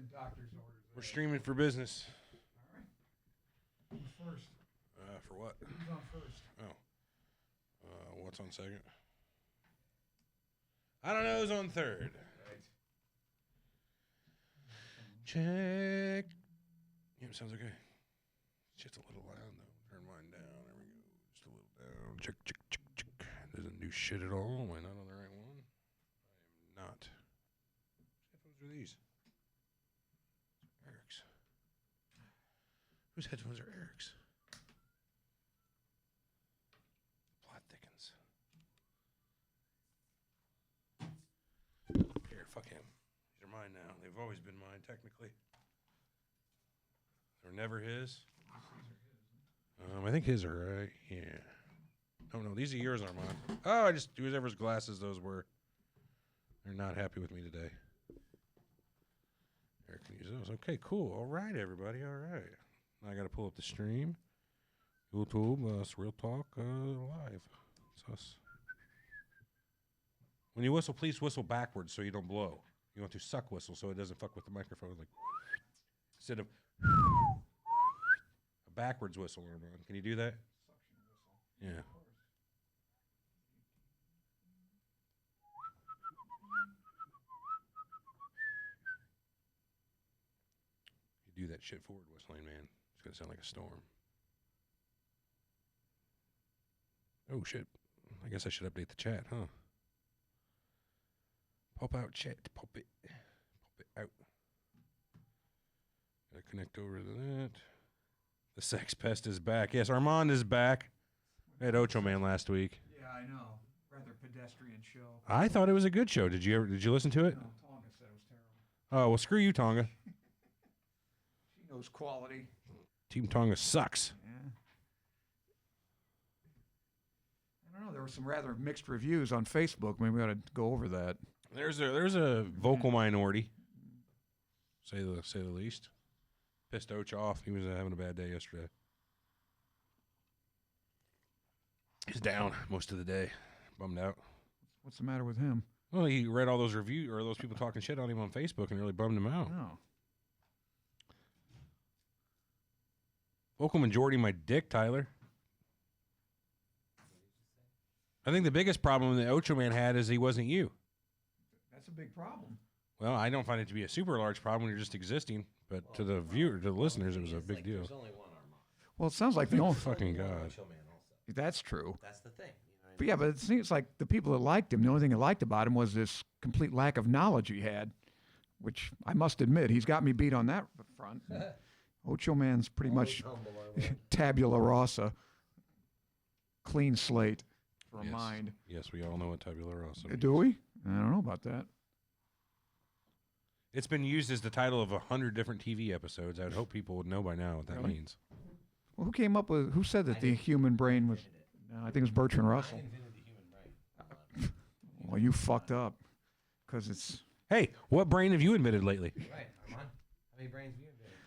in doctor's orders. We're streaming for business. All right. Who's first? For what? Who's on first? Oh. What's on second? I don't know who's on third. Right. Check. Yep, sounds okay. Shit's a little loud, though. Turn mine down. There we go. Just a little down. Check, check, check, check. Doesn't do shit at all. Am I not on the right one? I am not. What headphones are these? Eric's. Whose headphones are Eric's? Plot thickens. Here, fuck him. These are mine now. They've always been mine, technically. They're never his. I think his are right. Yeah. No, these are yours, Armand. Oh, I just whoever's glasses those were. They're not happy with me today. Eric can use those. Okay, cool. All right, everybody. All right. Now I got to pull up the stream. YouTube, Surreal Talk, live. It's us. When you whistle, please whistle backwards so you don't blow. You want to suck whistle so it doesn't fuck with the microphone. Like instead of a backwards whistle, Armand. Can you do that? Suction whistle. Yeah. You do that shit forward whistling, man. It's gonna sound like a storm. Oh shit. I guess I should update the chat, huh? Pop out chat. Pop it out. Gotta connect over to that. The sex pest is back. Yes, Armand is back. I had Ocho Man last week. Yeah, I know. Rather pedestrian show. I thought it was a good show. Did you listen to it? No, Tonga said it was terrible. Oh, well, screw you, Tonga. She knows quality. Team Tonga sucks. Yeah. I don't know. There were some rather mixed reviews on Facebook. Maybe we ought to go over that. There's a vocal minority, say the least. Pissed Oach off. He was having a bad day yesterday. He's down most of the day. Bummed out. What's the matter with him? Well, he read all those reviews or those people talking shit on him on Facebook and really bummed him out. Oh. Vocal majority my dick, Tyler. I think the biggest problem that Ocho Man had is he wasn't you. That's a big problem. Well, I don't find it to be a super large problem when you're just existing, but to the viewer, to the listeners, it was a big deal. There's only one Armand. Well, it sounds like the only fucking God. Ocho Man also. That's true. That's the thing. You know But yeah, but it seems like the people that liked him, the only thing they liked about him was this complete lack of knowledge he had, which I must admit, he's got me beat on that front. Ocho Man's pretty much tabula rasa, clean slate for a mind. Yes, we all know what tabula rasa means. Do we? I don't know about that. It's been used as the title of 100 different TV episodes. I would hope people would know by now what that means. Well, who said that the human brain was, I think it was Bertrand Russell. I invented the human brain. Well, you fucked up, because it's... Hey, what brain have you invented lately? Right, Armand. How many brains have you invented?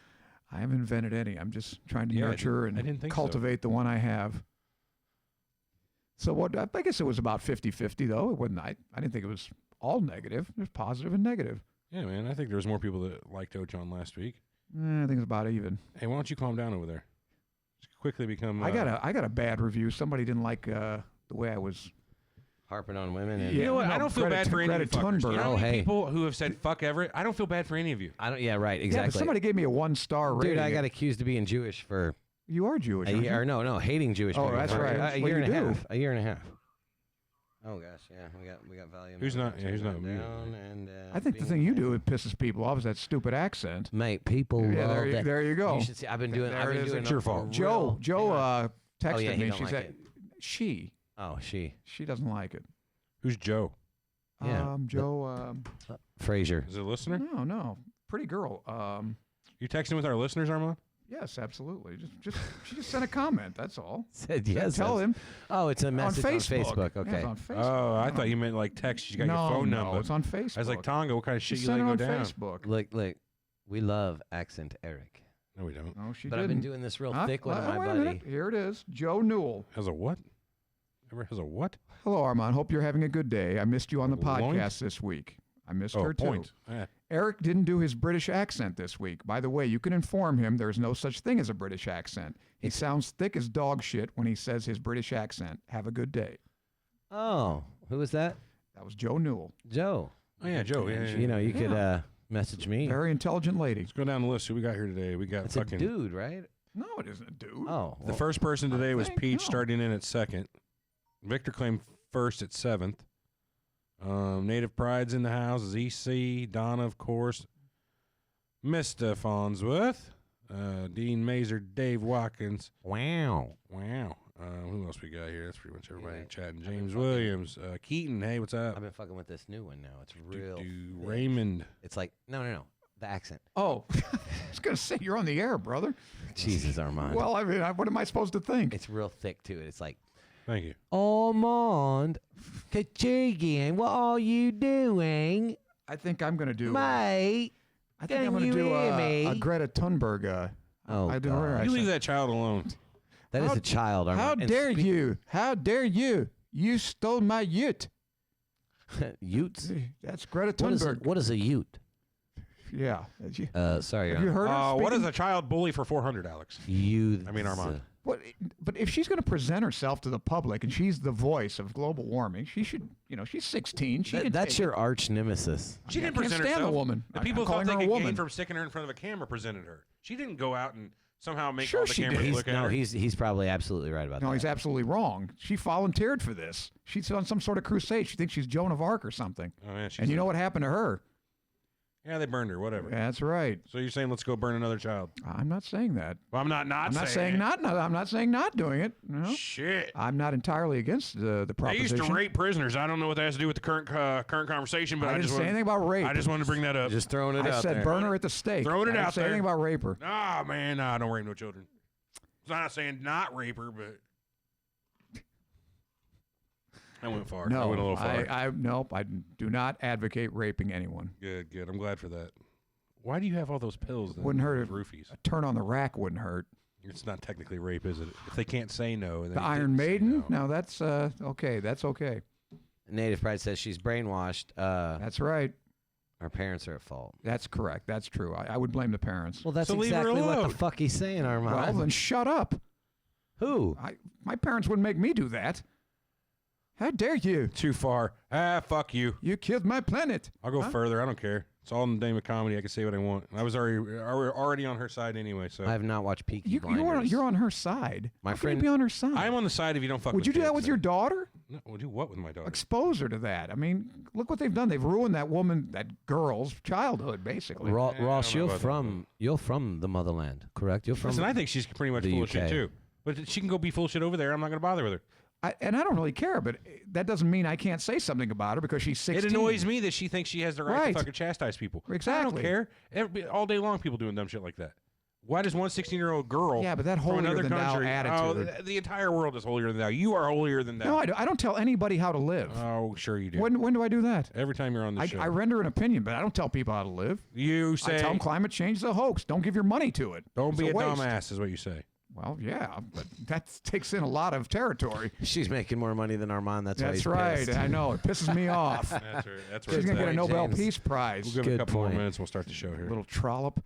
I haven't invented any. I'm just trying to Yeah, nurture I didn't think cultivate the one I have. So what? I guess it was about 50-50, though. It wasn't. I didn't think it was all negative. There's positive and negative. Yeah, man. I think there was more people that liked Ochon last week. I think it's about even. Hey, why don't you calm down over there? Just quickly become... I got a bad review. Somebody didn't like the way I was... Harping on women. And You know what? I don't feel bad for any of you fuckers. You know how many hey. people who have said, fuck Everett? I don't feel bad for any of you. I don't. Yeah, right. Yeah, Exactly. but somebody gave me a 1-star rating. Dude, I got accused of being Jewish for... You are Jewish, aren't you? Or no, hating Jewish people. that's right. A Well, year and you a do. half. A year and a half. Oh gosh, yeah, we got volume. Who's not? Yeah, who's not? Down and, I think the thing you do it pisses people off is that stupid accent. Mate, people Yeah, love that. there you go. You should see. I've been doing. There I've it been is. doing It's your fault. Joe texted yeah, he me. don't She like said it. she Oh, she. doesn't like it. Who's Joe? Yeah. Joe. Frazier. Is it a listener? No, pretty girl. You texting with our listeners, Armand? Yes, absolutely. She just sent a comment. That's all. Said yes. Tell him. Oh, it's a message on on Facebook. Facebook. Yeah, Okay. it's on Facebook. Oh, I thought you meant like text. You got your phone number. No, it's on Facebook. I was like, Tonga, what kind of shit you sent let it go on down? Facebook. Look. We love accent Eric. No, we don't. No, she But didn't. I've been doing this real thick one, Wait my a buddy. minute. Here it is. Joe Newell. Has a what? Ever has a what? Hello, Armand. Hope you're having a good day. I missed you on the Loink. podcast this week. I missed Oh, her too. point. Yeah. Eric didn't do his British accent this week. By the way, you can inform him there's no such thing as a British accent. He sounds thick as dog shit when he says his British accent. Have a good day. Oh, who was that? That was Joe Newell. Joe. Oh, yeah, Joe. Yeah, You know, you could message me. Very intelligent lady. Let's go down the list. Who we got here today? We got It's a fucking... dude, right? No, it isn't a dude. Oh. The well, first person today was think Peach, no. starting in at second. Victor claimed first at 7th. Native Pride's in the house. ZC, Donna, of course. Mr. Farnsworth. Dean Mazer, Dave Watkins. Wow. Wow. Who else we got here? That's pretty much everybody chatting. James Williams. Keaton, hey, what's up? I've been fucking with this new one now. It's real. thick. Raymond. It's like, no. The accent. Oh, I was going to say, you're on the air, brother. Jesus, Armand. Well, I mean, what am I supposed to think? It's real thick, too. It's like, Thank you. Armand, Kachigian, what are you doing? I think I'm going to do. Mate. I think can I'm going you to do hear me? a Greta Thunberg. Oh, I didn't God. realize You leave that. that child alone. That is How- a child, Armand. How And dare you? How dare you? You stole my ute. Utes? That's Greta What Thunberg. what is a ute? Yeah. Sorry, Have you heard her? What is speaking? a child bully for 400, Alex? You. I mean, Armand. But if she's going to present herself to the public and she's the voice of global warming, she should. She's 16. She can That's take your arch nemesis. She I didn't can't present stand herself. the woman. The I'm people thought calling they her a could gain woman. from sticking her in front of a camera presented her. She didn't go out and somehow make Sure all the she cameras did. look at No, her. he's probably absolutely right about No, that. he's absolutely wrong. She volunteered for this. She's on some sort of crusade. She thinks she's Joan of Arc or something. Oh, yeah, And you know what happened to her? Yeah, they burned her, whatever. That's right. So you're saying let's go burn another child? I'm not saying that. Well, I'm not I'm not saying it. not. No, I'm not saying not doing it. No. Shit. I'm not entirely against the They proposition. used to rape prisoners. I don't know what that has to do with the current conversation, but I I didn't just say wanted, anything about rape. I just wanted to bring that up. Just throwing it I out said there. burn her at the stake. Throwing it I didn't out say there. anything about rape her. Nah, man, nah, don't rape no children. I'm not saying not rape her, but I went far. No, I went a little far. nope. I do not advocate raping anyone. Good, good. I'm glad for that. Why do you have all those pills? Then? Wouldn't hurt Those if roofies. a turn on the rack wouldn't hurt. It's not technically rape, is it? If they can't say no, then The they Iron didn't say Maiden? no. No, that's okay. That's okay. Native Pride says she's brainwashed. That's right. Our parents are at fault. That's correct. That's true. I would blame the parents. Well, that's So leave her exactly what alone. the fuck he's saying, Armand. Well, then shut up. Who? My parents wouldn't make me do that. How dare you? Too far. Ah, fuck you. You killed my planet. I'll go further. I don't care. It's all in the name of comedy. I can say what I want. I was already on her side anyway. So I have not watched Peaky Blinders. You're on her side. My How can friend- you be on her side. I'm on the side if you don't fuck. Would you do that with kids, your then. daughter? No, would do what with my daughter? Expose her to that. I mean, look what they've done. They've ruined that girl's childhood, basically. Ross, I don't know about that. you're from the motherland, correct? You're from. Listen, I think she's pretty much the full of shit UK. too. But she can go be full of shit over there. I'm not going to bother with her. And I don't really care, but that doesn't mean I can't say something about her because she's 16. It annoys me that she thinks she has the right Right. to fucking chastise people. I Exactly. don't care. All day long, people doing dumb shit like that. Why does one 16-year-old girl Yeah, but that from another holier-than-thou country? attitude. Oh, the entire world is holier than thou. You are holier than thou. No, I don't tell anybody how to live. Oh, sure you do. When do I do that? Every time you're on the show. I render an opinion, but I don't tell people how to live. You say, I tell them climate change is a hoax. Don't give your money to it. don't It's be a waste. dumbass, is what you say. Well, yeah, but that takes in a lot of territory. She's making more money than Armand. That's why That's he's right. pissed. I know. It pisses me off. That's right. That's She's going to get a point, Nobel James. Peace Prize. We'll give it Good a couple point. more minutes. We'll start the show here. Little trollop.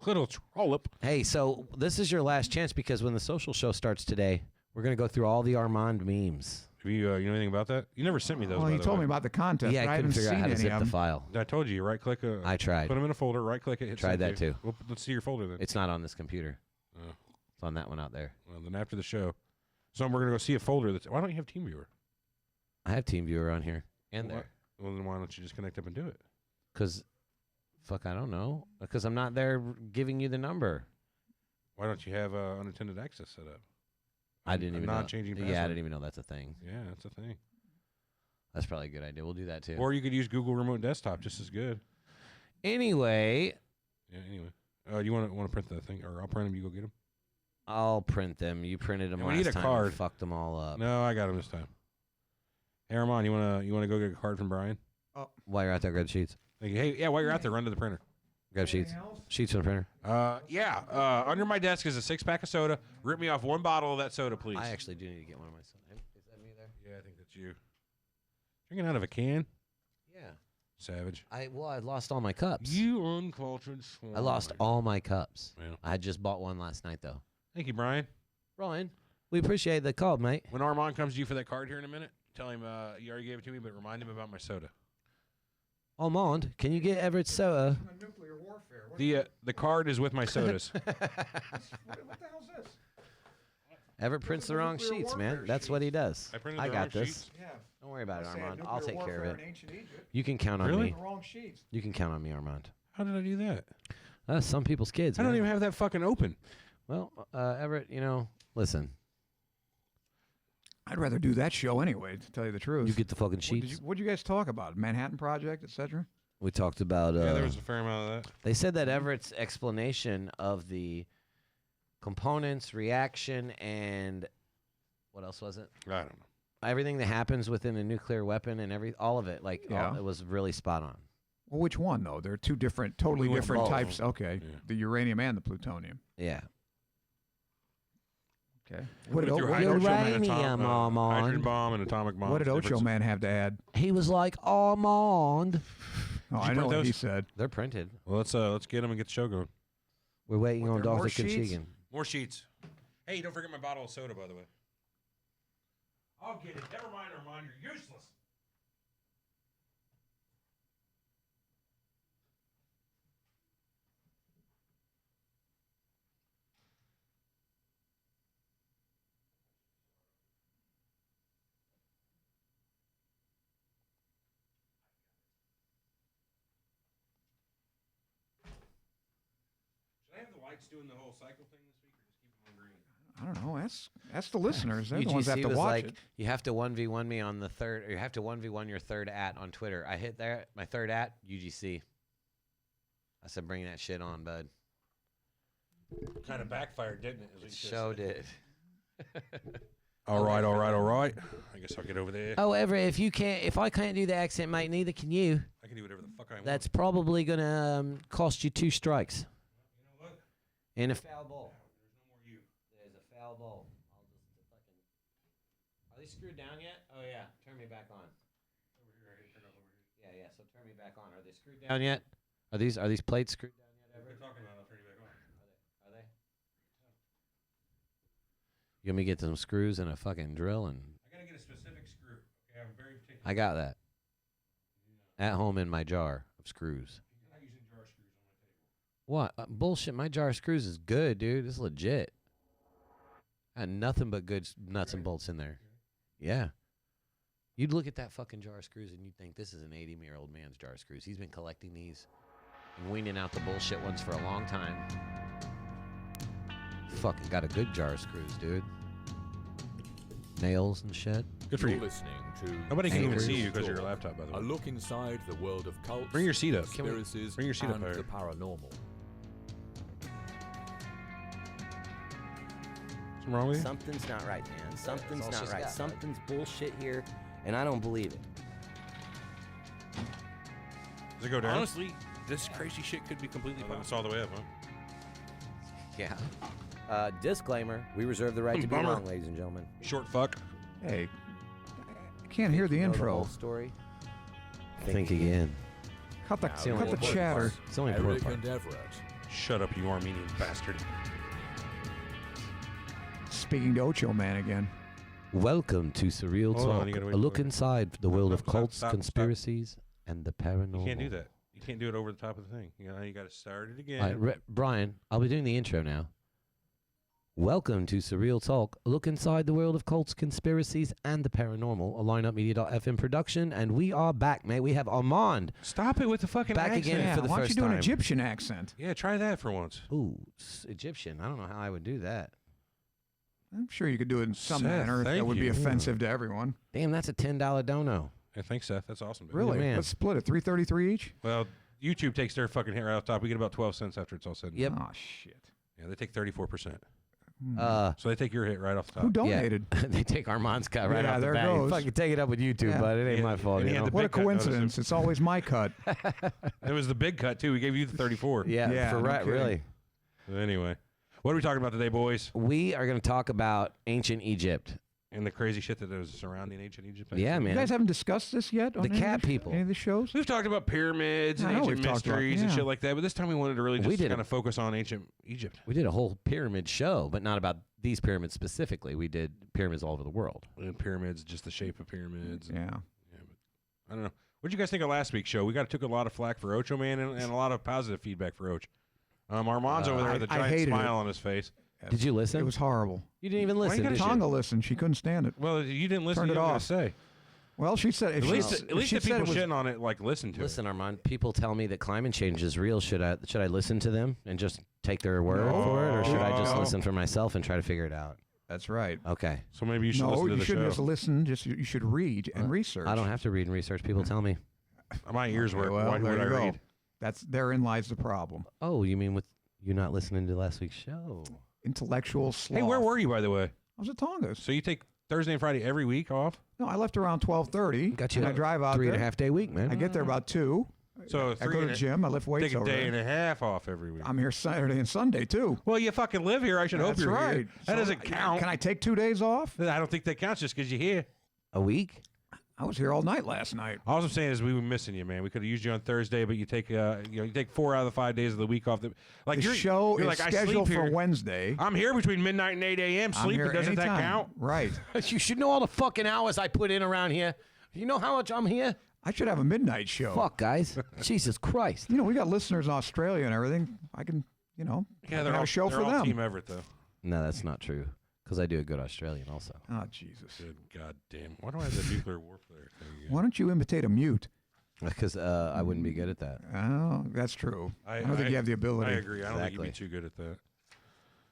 Little trollop. Hey, so this is your last chance because when the social show starts today, we're gonna go through all the Armand memes. Have you know anything about that? You never sent me those. Well, by he the told way. me about the contest, Yeah, but I I couldn't haven't figure out seen how to any zip of the them. file. I told you. Right click. I tried. Put them in a folder. Right click it. Hit Tried send that to. too. Well, let's see your folder then. It's not on this computer. Oh. It's on that one out there. Well, then after the show, so we're gonna go see a folder. That's. Why don't you have TeamViewer? I have TeamViewer on here and there. Well, then why don't you just connect up and do it? Because, fuck, I don't know. Because I'm not there giving you the number. Why don't you have unattended access set up? I didn't even know. non-changing Yeah, I password. didn't even know that's a thing. Yeah, that's a thing. That's probably a good idea. We'll do that too. Or you could use Google Remote Desktop, just as good. Anyway, Yeah. Anyway, you want to print that thing, or I'll print them. You go get them. I'll print them. You printed them Yeah, we last need a time. card. And fucked them all up. No, I got them this time. Hey, Armand, you wanna go get a card from Brian? While you're out there, grab sheets. Thank you. Hey, yeah, while you're out there, run to the printer. Grab sheets. Sheets from the printer. Under my desk is a 6-pack of soda. Rip me off one bottle of that soda, please. I actually do need to get one of my. Is that me there? Yeah, I think that's you. Drinking out of a can? Yeah. Savage. I lost all my cups. You uncultured swine. I lost all my cups. Yeah. I just bought one last night, though. Thank you, Brian. Brian, we appreciate the call, mate. When Armand comes to you for that card here in a minute, tell him you already gave it to me, but remind him about my soda. Armand, can you get Everett soda? Nuclear warfare. The card is with my sodas. What the hell is this? Everett prints the wrong nuclear sheets, man. warfare That's what he does. I printed I the got wrong this. sheets. Yeah. Don't worry about it, Say Armand. nuclear I'll take care of warfare it. in ancient Egypt. You can count on Really? me. The wrong sheets. You can count on me, Armand. How did I do that? Some people's kids. I don't man. even have that fucking open. Well, Everett, listen. I'd rather do that show anyway, to tell you the truth. You get the fucking sheets. What'd you guys talk about? Manhattan Project, etc.? We talked about. Yeah, there was a fair amount of that. They said that Everett's explanation of the components, reaction, and what else was it? I don't know. Everything that happens within a nuclear weapon and all of it, Yeah. it was really spot on. Well, which one, though? They're two different, totally We went different both. types. Okay. Yeah. The uranium and the plutonium. Yeah. Okay. We What did, went through what, Uranium, Armand. hydrogen bomb and atomic bomb. what did Ocho Man have to add? He was like, Armand. Oh, Did you I know print what he those? said. They're printed. Well, let's get them and get the show going. We're waiting What, on there are more Dr. sheets? Kachigan. More sheets. Hey, don't forget my bottle of soda, by the way. I'll get it. Never mind, Armand. You're useless. Should I have the lights doing the whole cycle thing this week, or just keep them on green? I don't know. That's the listeners. They're the ones that UGC have to was watch like, it. you have to 1v1 me on the third, or you have to 1v1 your third at on Twitter. I hit there, my third at, UGC. I said, bring that shit on, bud. Kind of backfired, didn't it? It show did. All right. I guess I'll get over there. Oh, Everett, if I can't do the accent, mate, neither can you. I can do whatever the fuck I want. That's probably gonna cost you 2 strikes. You know what? And a foul ball. There's no more you. There's a foul ball. I'll just fucking. Are they screwed down yet? Oh yeah. Turn me back on. Over here, I turn off over here. Yeah. So turn me back on. Are they screwed down yet? Are these plates screwed down yet, We're Everett? talking about. I'll turn you back on. Are they? You want me to get some screws and a fucking drill and I gotta get a specific screw. Okay, I'm very particular. I got that at home in my jar of screws. You're not using jar screws on my table. What bullshit? My jar of screws is good, dude. It's legit. I had nothing but good nuts and bolts in there. Yeah. You'd look at that fucking jar of screws and you'd think this is an 80-year-old man's jar of screws. He's been collecting these and weaning out the bullshit ones for a long time. Fucking got a good jar of screws, dude. Nails and shit. Good for You're you. listening to Nobody can even Anchors. see you because of your laptop, by the a way. look inside the world of cults, Bring your seat up. conspiracies, Bring your seat up and higher. the paranormal. Something wrong with you? Something's not right, man. Something's all not she's right. got, bud. Something's bullshit here, and I don't believe it. Does it go down? Honestly, this crazy shit could be completely Oh, that's possible. all the way up, huh? Yeah. Disclaimer: we reserve the right to be Bummer. wrong, ladies and gentlemen. Short fuck. Hey, I can't hear the You know the intro. whole story. Think again. Cut the, Now, the cut the important chatter. It's only important Eric part. and Everett. Shut up, you Armenian bastard. Speaking to Ocho Man again. Welcome to Surreal Hold on, Talk, you gotta wait a look for it. inside the world of Stop, cults, stop, stop. conspiracies, and the paranormal. You can't do that. You can't do it over the top of the thing. You know, you got to start it again. All right, Brian, I'll be doing the intro now. Welcome to Surreal Talk, a look inside the world of cults, conspiracies, and the paranormal, a lineupmedia.fm production, and we are back, mate. We have Armand. Stop it with the fucking Back accent. again Yeah, for the why don't first you do an time. Egyptian accent? Yeah, try that for once. Ooh, Egyptian. I don't know how I would do that. I'm sure you could do it in some Seth, manner thank that would be you. offensive to everyone. Damn, that's a $10 dono. Hey, thanks, Seth. That's awesome. Dude. Really? man. Let's split it. $3.33 each. Well, YouTube takes their fucking hair right off top. We get about 12 cents after it's all said. and Yep. Oh shit. Yeah, they take 34%. Uh, So they take your hit right off the top. Who donated? they take Armand's cut right Yeah, off the there bat. goes. Fucking take it up with YouTube, Yeah. but it ain't Yeah, my fault. and he You had know? the What a big cut, notice coincidence. It's always my cut. It was the big cut, too. We gave you the 34. Yeah, Yeah, for no right, kidding. really. Anyway, what are we talking about today, boys? We are going to talk about ancient Egypt And the crazy shit that was surrounding ancient Egypt. Yeah, You man. guys haven't discussed this yet on The any cat of the, people. any of the shows? We've talked about pyramids and I know ancient we've talked about- mysteries and yeah. shit like that, but this time we wanted to really We just did kind of focus on ancient Egypt. We did a whole pyramid show, but not about these pyramids specifically. We did pyramids all over the world. And pyramids, just the shape of pyramids. Yeah. But I don't know. What did you guys think of last week's show? We took a lot of flack for Ocho Man and a lot of positive feedback for Och. Armand's over there with a I giant hated smile on his face. Did you listen? It was horrible. You didn't even listen, you did Tonga you? listened. She couldn't stand it. Well, you didn't listen. Turned to it what I off. say. Well, she said if At least if the she said people it was, shitting on it listen to Listen, Armand, people tell me that climate change is real. Should I listen to them and just take their word for it, or should I just No. listen for myself and try to figure it out? That's right. Okay. it. So maybe you should No, listen to you the shouldn't show. just listen. Just you should read and research. I don't have to read and research. People tell me. My ears work. Well, Why there would I you go. read? Therein lies the problem. Oh, you mean with you not listening to last week's show? Intellectual sloth. Hey, where were you, by the way? I was at Tonga's. So you take Thursday and Friday every week off? No, I left around 12:30. Got you and I drive out 3.5 day week, man. I get there about 2. So I go to the gym. I lift weights take a over day there. and a half off every week. I'm here Saturday and Sunday too. Well, you fucking live here. I should hope That's you're right. here. That So, doesn't count. Can I take 2 days off? I don't think that counts just because you're here. A week? I was here all night last night. All I'm saying is we were missing you, man. We could have used you on Thursday, but you take you take 4 out of the 5 days of the week off. Like The you're, show you're is like, I scheduled sleep for here. Wednesday. I'm here between midnight and 8 a.m. I'm sleeping. here Doesn't that anytime. count? Right. You should know all the fucking hours I put in around here. You know how much I'm here? I should have a midnight show. Fuck, guys. Jesus Christ. You know, we got listeners in Australia and everything. I can, I Yeah, can they're have all, a show they're for all them. Team Everett, though. No, that's not true. Because I do a good Australian also. Oh, Jesus. Good goddamn. Why do I have the nuclear warfare thing again? Why don't you imitate a mute? Because I wouldn't be good at that. Oh, that's true. I don't think you have the ability. I agree. I don't think you'd be Exactly. too good at that.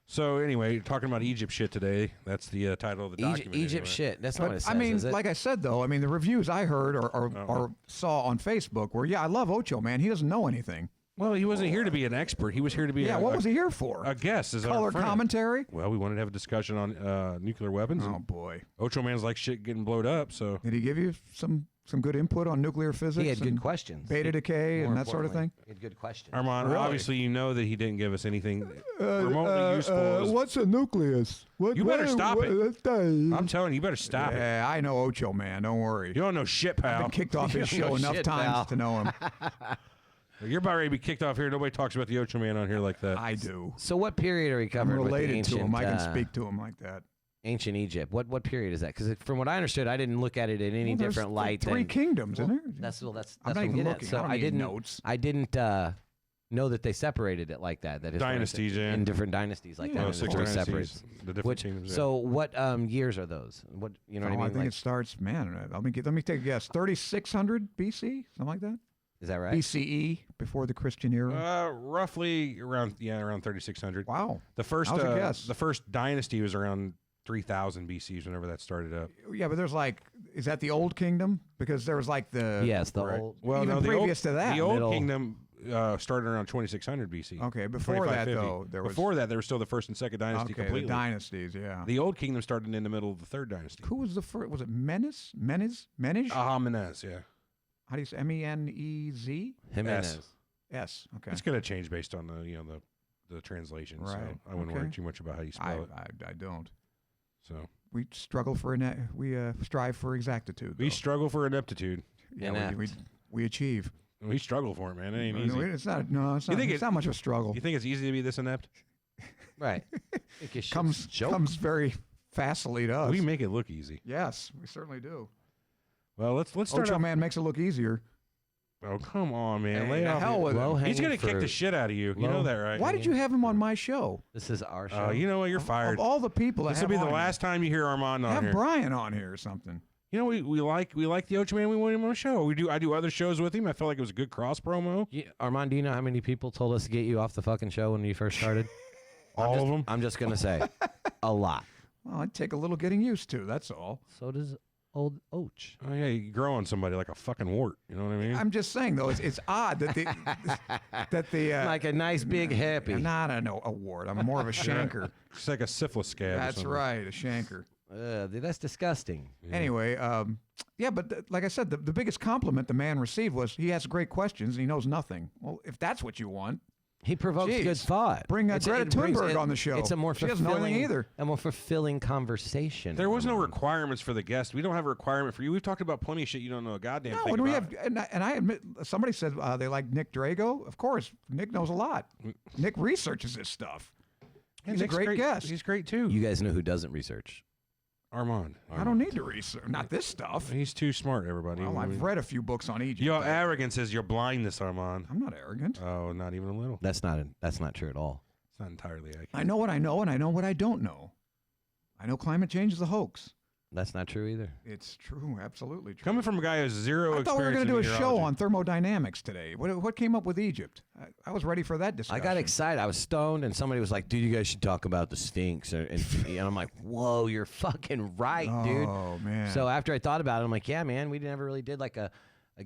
So anyway, talking about Egypt shit today. That's the title of the document. Egypt anyway. shit. That's not what it But says, I mean, is it? like I said, though, I mean, the reviews I heard or Oh. saw on Facebook were, yeah, I love Ocho, man. He doesn't know anything. Well, he wasn't here to be an expert. He was here to be Yeah, what was he here for? a guest. As our Color friend. commentary? Well, we wanted to have a discussion on nuclear weapons. Oh, boy. Ocho Man's like shit getting blowed up, so Did he give you some good input on nuclear physics? he had good and questions. beta decay More and that sort of thing? importantly, He had good questions. Armand, Really? obviously you know that he didn't give us anything remotely useful. What's a nucleus? You better stop it. I'm I'm telling you, you better stop it. Yeah, I know Ocho, man. Don't worry. You don't know shit, I've pal. been kicked off his You know show enough shit, times pal. to know him. You're about ready to be kicked off here. Nobody talks about the Ocho Man on here like that. I do. So what period are we I'm covering with the related ancient, to him. I can speak to him like that. ancient Egypt? What period is that? Because from what I understood, I didn't look at it in any Well, there's different light. Three than, kingdoms, isn't there? That's I'm what not I'm even getting looking. at. So I don't I need didn't. notes. I didn't know that they separated it like that. That is Dynasties, yeah. in different dynasties like Yeah. that. Oh, and six it's dynasties, separated. the different Which, kingdoms. yeah. so what years are those? What you know what I mean? I think Like, it starts. Man, let me take a guess. 3600 BC, something like that. is that right? BCE, before the Christian era. Roughly around 3600. Wow. The first That was a guess. the first dynasty was around 3000 BC whenever that started up. Yeah, but there's like, is that the Old Kingdom? Because there was like the. Yes, the Right. old. Well, even no, the previous old, to that, the old middle- kingdom started around 2600 BC. Okay, before that 2550. though, there was. Before that, there was still the first and second dynasty okay, completely. the dynasties, yeah. The old kingdom started in the middle of the third dynasty. Who was the first? Was it Menes? Menez? Ahamenes, yeah. How do you say Menez? Jimenez. S. Okay. It's going to change based on the translation. So Right, I wouldn't okay. worry too much about how you I, spell it. I don't. So We struggle for we strive for exactitude. we though. struggle for ineptitude. Yeah, we achieve. We struggle for it, man. It ain't easy. It's not. No, it's You not. think It's it- not much of a struggle. You think it's easy to be this inept? Right. Think your shit's Comes a joke. comes very facilely to us. We make it look easy. Yes, we certainly do. Well, let's start Ocho off. Man makes it look easier. Oh, come on, man. Hey, Lay the off. hell with him. Low-hanging He's going to kick the fruit. shit out of you. You Low- know that, right? Why did you have him on my show? This is our show. You know what? You're fired. Of all the people that This will be have the on last time you hear Armand here, on have here. Brian on here or something. You know, we like the Ocho Man. We want him on the show. I do other shows with him. I felt like it was a good cross promo. Armand, do you know how many people told us to get you off the fucking show when you first started? All of them. I'm just gonna say, a lot. Well, I'd take a little getting used to. That's all. So does old Och. Oh yeah, you grow on somebody like a fucking wart. You know what I mean? I'm just saying though, it's odd that the Like a nice big happy. not an award. I'm more of a shanker. It's like a syphilis scab. or That's something. right, a shanker. That's disgusting. Anyway, yeah, but like I said, the biggest compliment the man received was he has great questions and he knows nothing. Well, if that's what you want, He provokes Jeez. good thought. Bring It's- Greta it brings- Thunberg it- on the show. It's a more She doesn't know anything fulfilling, either. a more fulfilling conversation. There was no Armand. requirements for the guest. We don't have a requirement for you. We've talked about plenty of shit you don't know a goddamn No, thing when we about. have, and I admit, somebody said they like Nick Drago. Of course, Nick knows a lot. Nick researches this stuff. Yeah, He's Nick's a great guest. He's great too. You guys know who doesn't research? Armand. I don't need to research, not this stuff. He's too smart, everybody. Well, I've read a few books on Egypt. Your arrogance is your blindness, Armand. I'm not arrogant. Oh, not even a little. That's not true at all. It's not entirely accurate. I know what I know, and I know what I don't know. I know climate change is a hoax. That's not true either. It's true, absolutely true. Coming from a guy who has zero I thought we were experience going to in do a show meteorology. on thermodynamics today. What came up with Egypt? I was ready for that I discussion. got excited. I was stoned, and somebody was like, "Dude, you guys should talk about the Sphinx." And I'm like, "Whoa, you're fucking right, dude." Oh man. So after I thought about it, I'm like, "Yeah, man, we never really did like a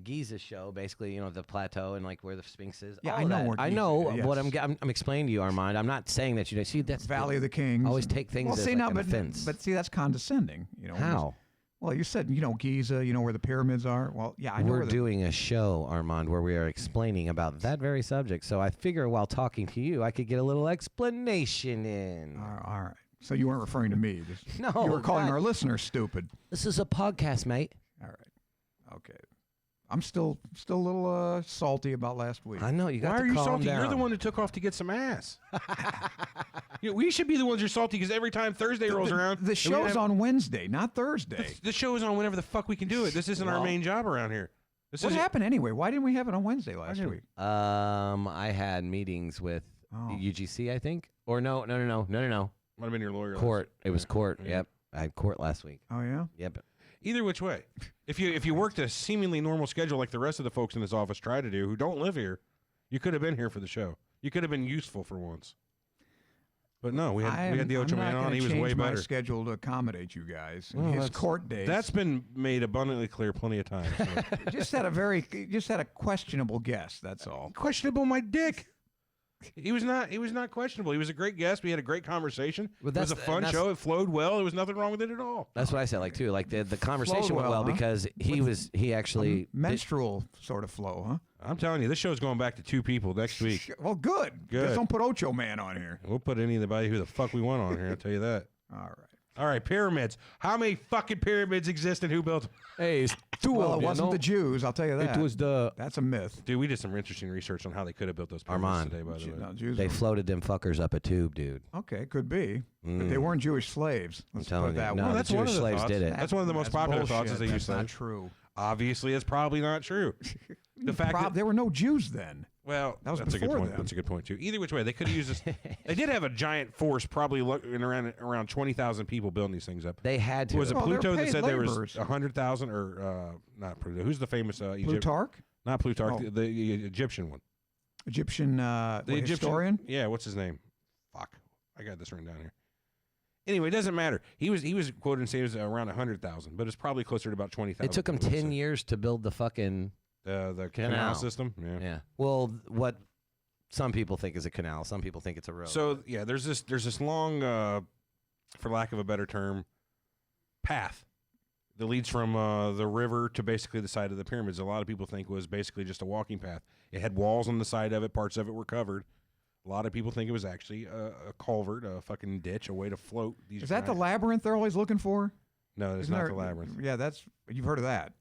Giza show, basically, you know, the plateau and like where the Sphinx is." Yeah, All I of know that. where I Giza know is, what yes. I'm explaining to you, Armand. I'm not saying that you see that's Valley of the Kings. always take things well, as see, like now, an but offense. but see, that's condescending. You know How? Well, you said Giza. You know where the pyramids are. Well, yeah, I know We're where the, doing a show, Armand, where we are explaining about that very subject. So I figure while talking to you, I could get a little explanation in. All right. So you weren't referring to me. No, You were calling God. our listeners stupid. This is a podcast, mate. All right. Okay. I'm still a little salty about last week. I know you got Why to are you calm salty? down. You're the one who took off to get some ass. We should be the ones you're salty because every time Thursday rolls around, The show's on Wednesday, not Thursday. The show is on whenever the fuck we can do it. This isn't our Well, main job around here. This What is happened anyway? Why didn't we have it on Wednesday last week? I had meetings with Oh. UGC, I think, or no. Might have been your lawyer. Court. It was court. Yeah. Yep. I had court last week. Oh yeah. Yep. Either which way, if you worked a seemingly normal schedule like the rest of the folks in this office try to do, who don't live here, you could have been here for the show. You could have been useful for once. But no, we had the Ocho I'm not Man on. gonna He was change way my better. schedule to accommodate you guys. Well, His that's- court days. That's been made abundantly clear plenty of times. So. just had a questionable guest. That's all. Questionable, my dick. He was not questionable. He was a great guest. We had a great conversation. Well, It was a that's- fun and that's- show. It flowed well. There was nothing wrong with it at all. That's what I said. Like too. Like the conversation went well, well huh? because he actually Menstrual sort of flow, huh? I'm telling you, this show's going back to 2 people next week. Well, good. Good. Just don't put Ocho Man on here. We'll put anybody who the fuck we want on here. I'll tell you that. All right. All right, pyramids. How many fucking pyramids exist and who built them? Hey, it's two Well, it wasn't the Jews. I'll tell you that. It was the That's a myth. Dude, we did some interesting research on how they could have built those pyramids Armand. today, by the way. No, Jews. they were- floated them fuckers up a tube, dude. Okay, could be, but they weren't Jewish slaves. Let's telling put it you, that no, way. the that's one of Jewish the slaves thoughts. did it. That's one of the most popular thoughts, as they That's used to say. not true. Obviously, it's probably not true. The fact that there were no Jews then. well, That was that's a good before point. them. That's a good point too. Either which way, they could have used this. They did have a giant force, probably in around 20,000 people building these things up. They had to. Was it Well, they're Pluto that paid said there was laborers. 100,000 or not Pluto? Who's the famous Egypt? Plutarch, Not Plutarch, Oh. the Egyptian one. Egyptian The Egyptian historian. Yeah, what's his name? Fuck, I got this written down here. Anyway, it doesn't matter. He was quoted and saying it was around 100,000, but it's probably closer to about 20,000. It took them 10 years to build the fucking The canal Canal. system. Yeah. yeah. Well, what some people think is a canal, some people think it's a road. So yeah, there's this long, for lack of a better term, path that leads from the river to basically the side of the pyramids. A lot of people think was basically just a walking path. It had walls on the side of it. Parts of it were covered. A lot of people think it was actually a culvert, a fucking ditch, a way to float these. Is that the giant- labyrinth they're always looking for? No, it's Isn't not there- the labyrinth. Yeah, you've heard of that.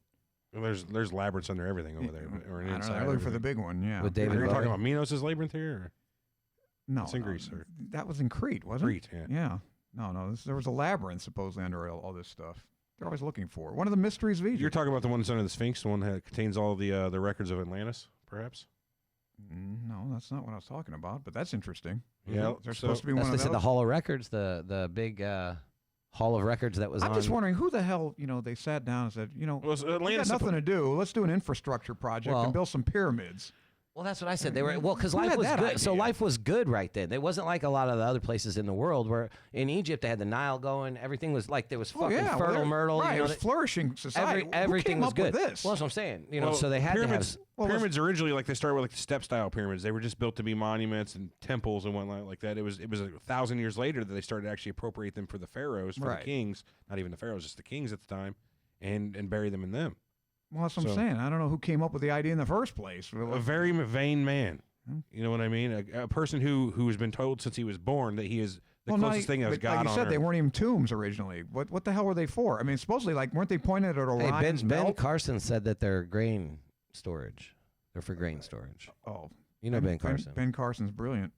Well, there's labyrinths under everything over there, or I don't know. inside. I look for the everything. big one. Yeah. With Are David you Bowie. talking about Minos' labyrinth here? Or? No, It's in no, Greece, sir. That was in Crete, wasn't Crete, yeah. it? Yeah. No. There was a labyrinth supposedly under all this stuff. They're always looking for one of the mysteries of Egypt. You're talking about the one that's under the Sphinx, the one that contains all the records of Atlantis, perhaps? No, that's not what I was talking about. But that's interesting. Yeah, There's so- supposed to be That's one they of said those. the Hall of Records, the big Hall of Records that was I'm on. just wondering who the hell, they sat down and said, Well, we got Atlantis. nothing to do. Let's do an infrastructure project Well- and build some pyramids. Well, that's what I said. They were because Who life had was that good. So idea? life was good right then. It wasn't like a lot of the other places in the world where in Egypt they had the Nile going. Everything was like there was fucking fertile myrtle. Right, you it know, was flourishing society. everything Who came was up good. with this? Well, that's what I'm saying. Well, So they had pyramids, to have. Pyramids originally, like they started with like the step-style pyramids. They were just built to be monuments and temples and whatnot like that. It was 1,000 years later that they started to actually appropriate them for the pharaohs, for Right. the kings. Not even the pharaohs, just the kings at the time, and bury them in them. Well, that's what I'm So- saying. I don't know who came up with the idea in the first place. A very vain man. You know what I mean? A person who has been told since he was born that he is the closest thing that was but God like you on said, earth. they weren't even tombs originally. What the hell were they for? I mean, supposedly, like, weren't they pointed at Hey, Orion's Ben belt? Carson said that they're grain storage. They're for grain storage. Oh, You know Ben Carson. Ben Carson's brilliant.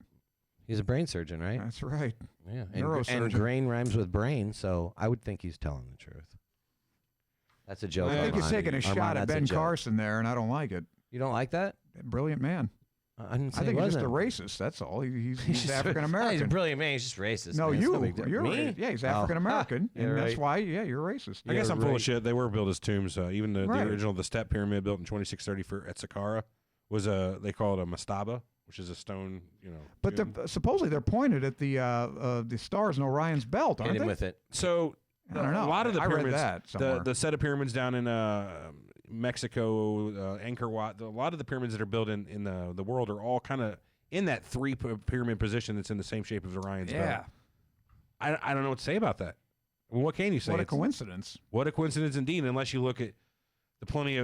He's a brain surgeon, right? That's right. Yeah. And Neurosurgeon. grain rhymes with brain, so I would think he's telling the truth. That's a joke. I think he's Armand. taking a shot Armand, at that's a Ben joke. Carson there, and I don't like it. You don't like that? Brilliant man. I didn't say I think he he's just a wasn't. racist. That's all. He's just- African He's a American. brilliant man. He's just racist. No, man. It's no big deal. you're Me? right. Yeah, he's Oh. African American, You're and that's right. why. Yeah, you're racist. I guess Yeah, I'm full right. of shit. They were built as tombs. Even the Right. original, the step pyramid built in 2630 at Saqqara was they call it a mastaba, which is a stone. But tomb. supposedly they're pointed at the stars in Orion's belt, Hit aren't him they? with it. So I don't know. a lot of the I read pyramids, that somewhere. the set of pyramids down in Mexico, Angkor Wat, a lot of the pyramids that are built in the world are all kind of in that pyramid position that's in the same shape as Orion's belt. Yeah. I don't know what to say about that. Well, what can you say? What a It's- coincidence. What a coincidence indeed, unless you look at the plenty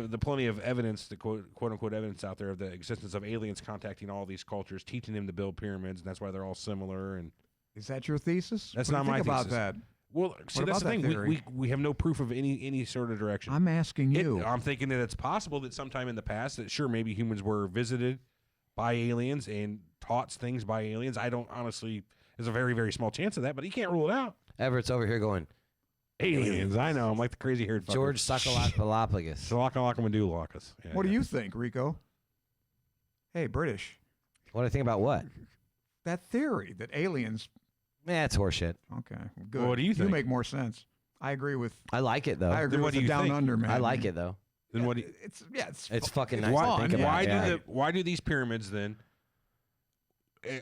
of evidence, the quote unquote evidence out there of the existence of aliens contacting all these cultures, teaching them to build pyramids, and that's why they're all similar. And Is that your thesis? That's What do not you my think about thesis. that? well, see, What that's the about that thing. theory? We have no proof of any sort of direction. I'm asking you. I'm thinking that it's possible that sometime in the past that sure maybe humans were visited by aliens and taught things by aliens. I don't honestly. There's a very very small chance of that, but you can't rule it out. Everett's over here going, Aliens, I know. I'm like the crazy haired fucker. George Sakalakpalapagus. Salakalakamandulakas. Yeah, What do you think, Rico? Hey, British. What do I think about what? That theory that aliens. It's horseshit. Okay, good. Well, what do you You think? make more sense. I agree with. I like it, though. I agree what with do the you down think? under man. I like it, though. Then what? Do you, It's fucking nice why to think about. why yeah. why do these pyramids then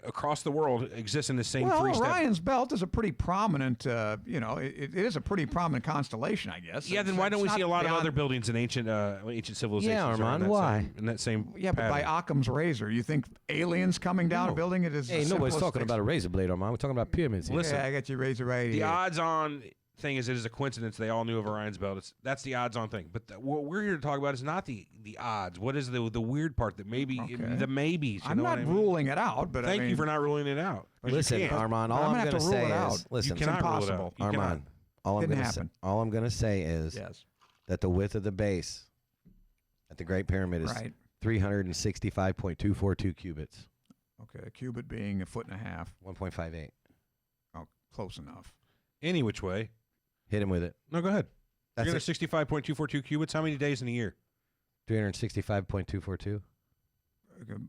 across the world exist in the same Well, three-step? Orion's belt is a pretty prominent. It is a pretty prominent constellation, I guess. Yeah, then why don't we see a lot of other buildings in ancient civilizations? Yeah, around Armand, that why? same- in that same Yeah, but by pattern? Occam's razor, you think aliens coming down No. a building? It is. Hey, the nobody's simplest talking thing. about a razor blade, Armand. We're talking about pyramids here. Listen, Yeah, I got your razor right the here. odds-on thing is it is a coincidence they all knew of Orion's belt. That's the odds-on thing. But what we're here to talk about is not the odds. What is the weird part that maybe Okay. the maybes? You I'm know not what I mean? ruling it out, but Thank I mean, you for not ruling it out. 'Cause you Listen, can't. Armand, all I'm I'm gonna have going to to rule say it out. is, listen, You cannot rule it impossible. out. You Armand, all I'm Didn't going to happen. all I'm going to say is Yes. that the width of the base at the Great Pyramid is Right. 365.242 cubits, Okay, a cubit being a foot and a half. 1.58. Oh, close enough. Any which way. Hit him with it. No, go ahead. That's it. 365.242 cubits. How many days in a year? 365.242.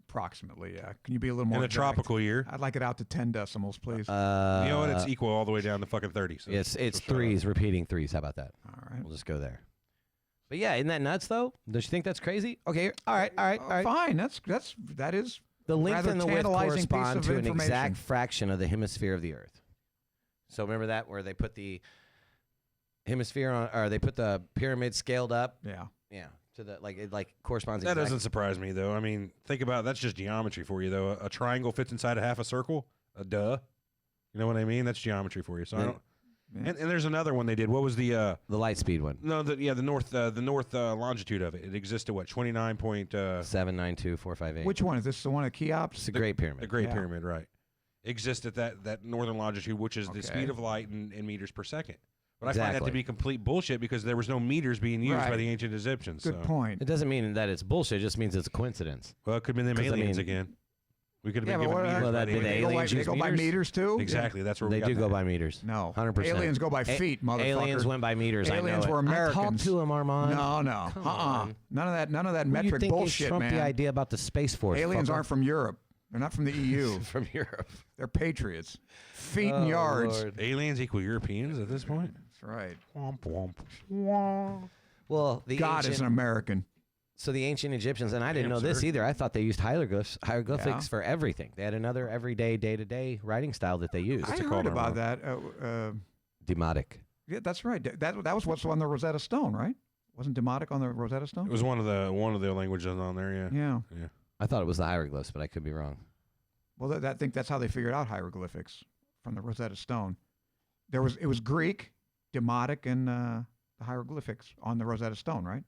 Approximately, yeah. Can you be a little more In a exact? tropical year. I'd like it out to 10 decimals, please. You know what? It's equal all the way down to fucking 30. So It's so shut up. threes, repeating threes. How about that? All right. We'll just go there. But yeah, isn't that nuts though? Don't you think that's crazy? Okay, all right. Fine. That is The length rather and the width tantalizing piece correspond of to an information. exact fraction of the hemisphere of the Earth. So remember that where they put the hemisphere on, or they put the pyramid scaled up? Yeah. Yeah, to the it corresponds. That exactly. doesn't surprise me, though. I mean, think about it. That's just geometry for you, though. A triangle fits inside a half a circle. Duh. You know what I mean? That's geometry for you. So I Yeah. don't. Yeah. And there's another one they did. What was the light speed one. no? The north longitude of it. It exists to what 29 point 792.458. Which one is this? The one at Cheops? It's a Great Pyramid. the Great Yeah. Pyramid, right? Exists at that northern longitude, which is the Okay. speed of light in meters per second. But I find that to Exactly. be complete bullshit because there was no meters being used by Right. the ancient Egyptians. Good so. point. It doesn't mean that it's bullshit. It just means it's a coincidence. Well, it could have been them 'Cause, I aliens mean- again. We could have Yeah, been but given what- meters. Well, by that'd the be the aliens. aliens They use go by meters? meters too? Exactly. That's where They we got do that. go by meters. No. 100%. Aliens go by feet, motherfucker. Aliens went by meters. Aliens I know were it. I Americans. talked to him, Armand. No. Come Uh-uh. on. None of that Who do you metric think bullshit, Trump man. the idea about the Space Force? Aliens fucker? aren't from Europe. They're not from the EU. from Europe. They're patriots. Feet Oh, and yards. Lord. Aliens equal Europeans at this point. That's right. Womp womp. Well, the God ancient, is an American. So the ancient Egyptians, and I didn't Damn, know this sir. either. I thought they used hieroglyphs Yeah. for everything. They had another everyday, day-to-day writing style that they used. I it heard called, about Armand? that. Demotic. Yeah, that's right. That was what's on the Rosetta Stone, right? Wasn't Demotic on the Rosetta Stone? It was one of the languages on there. Yeah. Yeah. I thought it was the hieroglyphs, but I could be wrong. Well, I think that's how they figured out hieroglyphics from the Rosetta Stone. It was Greek, Demotic, and the hieroglyphics on the Rosetta Stone, right?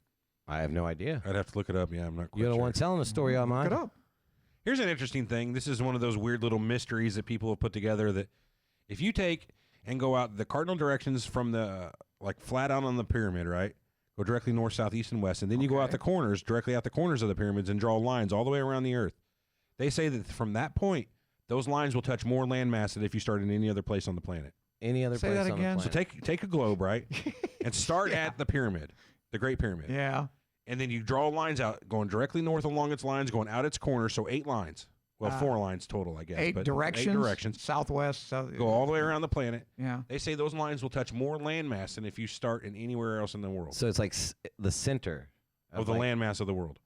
I have no idea. I'd have to look it up. Yeah, I'm not quite You're the sure. one telling the story, Look Armand. it up. Here's an interesting thing. This is one of those weird little mysteries that people have put together that if you take and go out the cardinal directions from the, like flat out on the pyramid, right? Go directly north, south, east, and west. And then you go out the corners, directly out the corners of the pyramids and draw lines all the way around the earth. They say that from that point, those lines will touch more landmass than if you start in any other place on the planet. Any other Say place that on again? the So planet. take a globe, right? And start at the pyramid, the Great Pyramid. Yeah. And then you draw lines out, going directly north along its lines, going out its corners, so 8 lines. Well, 4 lines total, I guess. 8 but directions. 8 directions. Southwest. South. Go all the way around the planet. Yeah. They say those lines will touch more landmass than if you start in anywhere else in the world. So it's like the center Of the landmass of the world.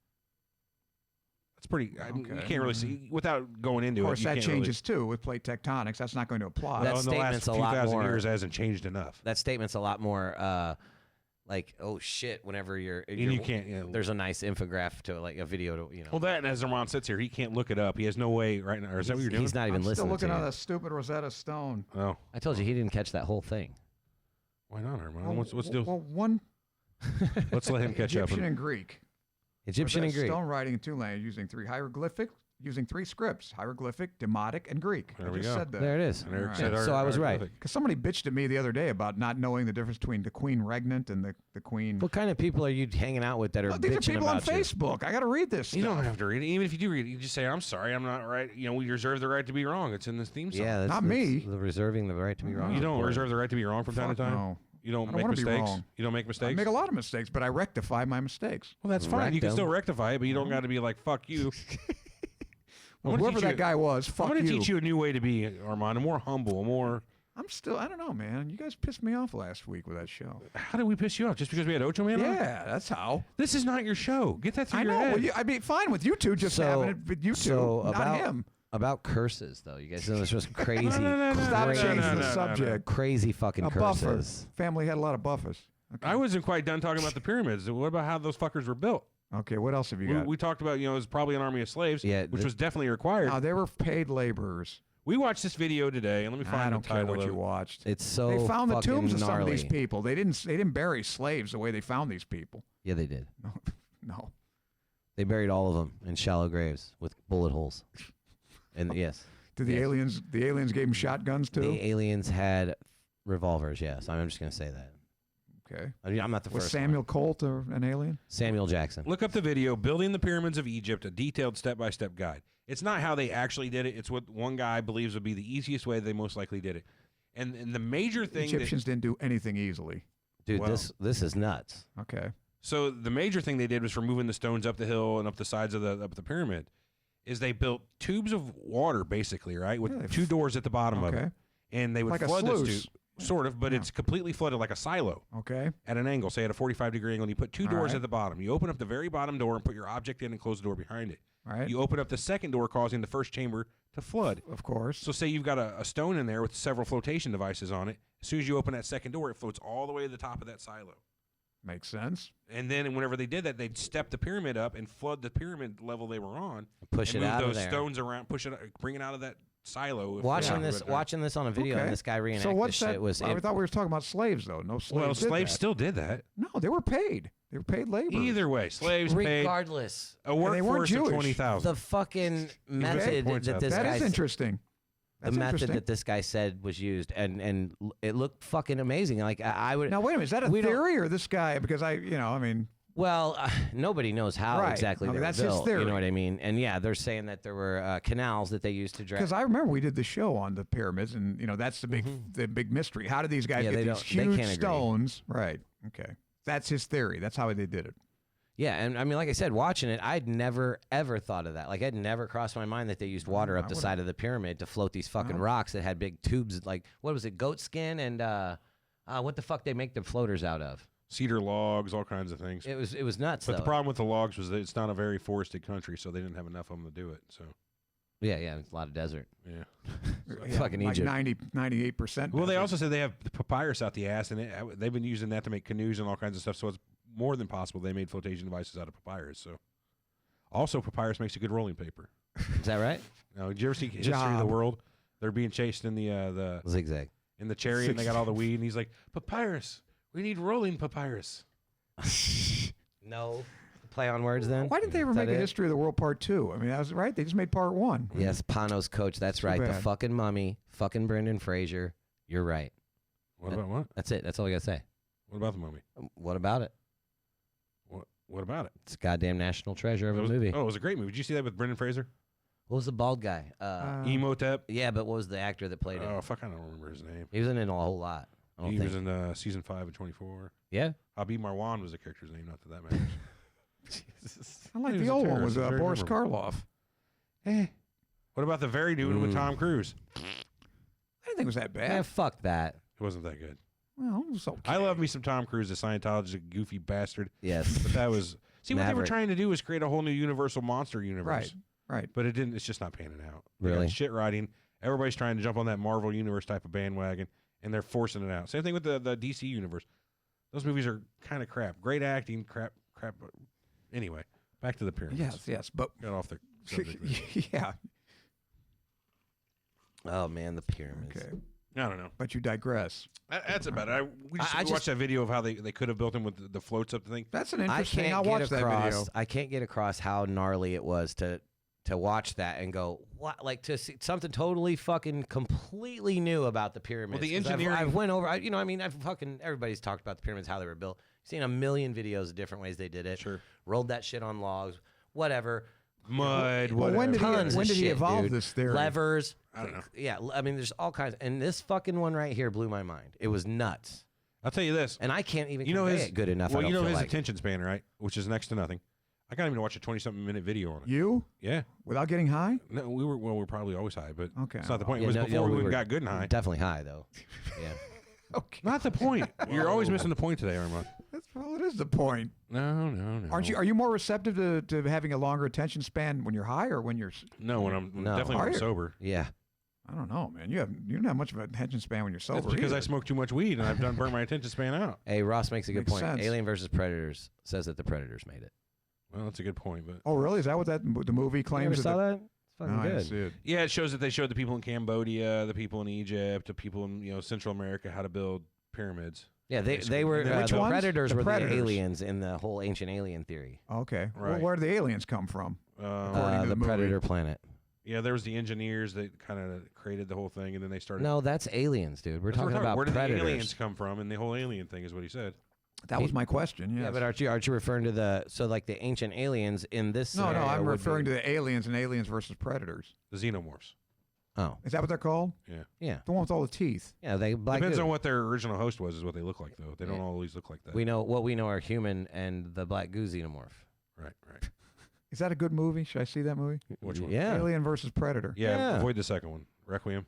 That's pretty. You can't really see without going into it. Of course, you that can't changes too with plate tectonics. That's not going to apply. That Well, in the last statement's a few lot thousand more- years hasn't changed enough. That statement's a lot more like, oh shit, whenever you're And you can't. You know, there's a nice infographic to like a video to, you know. well, that and as Armand sits here, he can't look it up. He has no way right now. Or is that what you're doing? He's not even I'm still listening looking to at you. that stupid Rosetta Stone. Oh, I told you he didn't catch that whole thing. why not, Armand? What's deal? Well, one Let's let him catch Egyptian up. and Greek. Egyptian and Rosetta Greek. Stone writing in 2 languages using 3 scripts: hieroglyphic, demotic, and Greek. There I we just go. said that. There it is. And Eric All said right. So I was right. hieroglyphic. Because somebody bitched at me the other day about not knowing the difference between the queen regnant and the queen. What kind of people are you hanging out with that are Well, these are bitching people on about you? Facebook. I got to read this. You stuff. don't have to read it. Even if you do read it, you just say, "I'm sorry, I'm not right." You know, we reserve the right to be wrong. It's in this theme song. Yeah, Not me. The reserving the right to be wrong. You don't reserve the right to be wrong from time Fuck to time. no. You don't I don't make wanna be mistakes. wrong. You don't make I mistakes. make a lot of mistakes, but I rectify my mistakes. Well, that's fine. You can Rectum. still rectify it, but you don't got to be like, "Fuck you." Well, gonna whoever teach that you- guy was, fuck I'm going to you. teach you a new way to be, Armand, a more humble, a more. I don't know, man. You guys pissed me off last week with that show. How did we piss you off? Just because we had Ocho Man on? Yeah, that's how. This is not your show. Get that through I your know. head. Well, I'd be fine with you two just having it with you two, so not about him. about curses though. You guys know this was crazy, Stop crazy, changing the subject. crazy fucking A buffer. curses. Family had a lot of buffers. Okay. I wasn't quite done talking about the pyramids. What about how those fuckers were built? Okay, what else have you got? We talked about, it was probably an army of slaves, Yeah, which was definitely required. No, they were paid laborers. We watched this video today, and let me find I don't the care title what of you it. watched. It's so They found the fucking tombs of some gnarly. of these people. They didn't bury slaves the way they found these people. Yeah, they did. No. They buried all of them in shallow graves with bullet holes. And yes, Did the Yes. aliens gave them shotguns too? the aliens had revolvers. Yes, I'm just gonna say that. Okay. I mean, I'm not the Was first. Samuel one. Colt an alien? Samuel Jackson. Look up the video, Building the Pyramids of Egypt, a detailed step-by-step guide. It's not how they actually did it. It's what one guy believes would be the easiest way they most likely did it. And the major thing Egyptians didn't do anything easily. Dude, Well- this is nuts. Okay. So the major thing they did was for moving the stones up the hill and up the sides of the pyramid is they built tubes of water, basically, right, with Yeah, they 2 doors at the bottom of Okay. it. And they would Like a flood this sluice. tube, sort of, but Yeah. it's completely flooded like a silo Okay. at an angle, say at a 45-degree angle, and you put 2 All doors right. at the bottom. You open up the very bottom door and put your object in and close the door behind it. All right. You open up the second door, causing the first chamber to flood. Of course. So say you've got a stone in there with several flotation devices on it. As soon as you open that second door, it floats all the way to the top of that silo. Makes sense. And then whenever they did that, they'd step the pyramid up and flood the pyramid level they were on. Push and it move out those of there. stones around, push it, bring it out of that silo. if Watching they this, were there. watching this on a video, Okay. and this guy reenact So what's this that? shit was. I thought we were talking about slaves, though. No slaves. Well, did slaves that. still did that. No, they were paid. They were paid labor. Either way, slaves paid regardless, a they weren't workforce of Jewish. 20,000. the fucking method points that out this there. That guy is interesting. the That's method interesting. that this guy said was used, and it looked fucking amazing. Like I would. Now wait a minute. Is that a we don't- theory or this guy? Because I mean, Well, nobody knows how Right. exactly Okay, they were that's his built. theory. You know what I mean? And yeah, they're saying that there were canals that they used to drag. because I remember we did the show on the pyramids, and that's the big mystery. How did these guys Yeah, get they these don't- they huge can't agree. stones? Right. Okay. That's his theory. That's how they did it. Yeah, and I mean, like I said, watching it, I'd never ever thought of that. Like, I'd never crossed my mind that they used water up the side of the pyramid to float these fucking rocks that had big tubes. Like, what was it, goat skin and what the fuck they make the floaters out of? Cedar logs, all kinds of things. It was nuts. But though. the problem with the logs was that it's not a very forested country, so they didn't have enough of them to do it. So, yeah, it's a lot of desert. yeah. Fucking like Egypt. 98%. Well, they also said they have papyrus out the ass, and they've been using that to make canoes and all kinds of stuff. So it's more than possible they made flotation devices out of papyrus. So, also papyrus makes a good rolling paper. Is that right? Now, did you ever see History of the Job. World? They're being chased in the Zigzag. in the chariot, and they got all the weed, and he's like, papyrus. We need rolling papyrus. No. Play on words then? Why didn't they ever Is that make a it? History of the World Part 2? I mean, that was right. They just made Part 1. Yes, Pano's coach. That's Too right. The bad. fucking mummy. Fucking Brendan Fraser. You're right. What about what? That's it. That's all I got to say. What about the mummy? What about it? What about it? It's a goddamn national treasure of a was, movie. Oh, it was a great movie. Did you see that with Brendan Fraser? What was the bald guy? Emotep. Yeah, but what was the actor that played him? Oh, fuck, I don't remember his name. He wasn't in a whole lot. I don't He think. was in season 5 of 24. Yeah. Habib Marwan was the character's name, not that that matters. I like He the was a old one terrorist. with He was very Boris memorable. Karloff. What about the very new one with Tom Cruise? I didn't think it was that bad. Yeah, fuck that. It wasn't that good. Well, it was okay. I love me some Tom Cruise, the Scientologist, a goofy bastard. Yes. But that was... See, what they were Maverick. trying to do was create a whole new Universal monster universe. Right, right. But it didn't. It's just not panning out. They got Really? shit writing. Everybody's trying to jump on that Marvel Universe type of bandwagon, and they're forcing it out. Same thing with the DC Universe. Those movies are kind of crap. Great acting, crap. Anyway, back to the pyramids. Yes, but Got off the subject. there. yeah. Oh, man, the pyramids. Okay, I don't know. but you digress. That's about it. We just I watched just- that video of how they could have built them with the floats up the thing. That's an I interesting. can't I'll get watch that across. video. I can't get across how gnarly it was to watch that and go, what? Like to see something totally fucking completely new about the pyramids. the 'Cause engineering- I've went over. I've fucking everybody's talked about the pyramids, how they were built. Seen a million videos of different ways they did it. Sure. Rolled that shit on logs, whatever. Mud, Well, when did whatever. Tons when of did he shit, evolve dude. this theory? Levers. I don't know. Yeah, I mean, there's all kinds. And this fucking one right here blew my mind. It was nuts. I'll tell you this. And I can't even You know convey his it good enough. Well, I don't you know feel his like. attention span, right? Which is next to nothing. I can't even watch a 20-something minute video on it. You Yeah. without getting high? No, we're probably always high, but Okay. it's not the point. Yeah, It was no, before we were even got good and high. Definitely high though. Yeah. Okay, Not the point. You're always missing the point today, Armand. well, it is the point. No. Aren't you? Are you more receptive to having a longer attention span when you're high or when you're? No, when I'm No. definitely when Are I'm you? sober. Yeah. I don't know, man. You don't have much of an attention span when you're sober. That's because I either. smoke too much weed and I've burnt my attention span out. Hey, Ross makes a good Makes point. sense. Alien versus Predators says that the Predators made it. Well, that's a good point, but Oh, really? Is that what the movie You claims? ever saw that? It's fucking No, I didn't good. see it. yeah, it shows that they showed the people in Cambodia, the people in Egypt, the people in Central America how to build pyramids. Yeah, they Basically. were Which the ones? Predators The were Predators. the aliens in the whole ancient alien theory. Okay. Well, Right. where do the aliens come from? According to The the movie. Predator planet. Yeah, there was the engineers that kind of created the whole thing, and then they started. No, that's aliens, dude. We're That's what talking about Where did Predators. the aliens come from? And the whole alien thing is what he said. That was my question. Yes. Yeah, but aren't you referring to the ancient aliens in this? no, scenario I'm would referring be- to the aliens and Aliens versus Predators. The xenomorphs. Oh, Is that what they're called? yeah, The one with all the teeth. yeah. They black. Depends goo. on what their original host was, is what they look like, though. They don't Yeah. always look like that. we know. What we know are human and the black goo xenomorph. Right. Is that a good movie? Should I see that movie? Which one? Yeah. Alien versus Predator. Yeah, Yeah. avoid the second one. Requiem.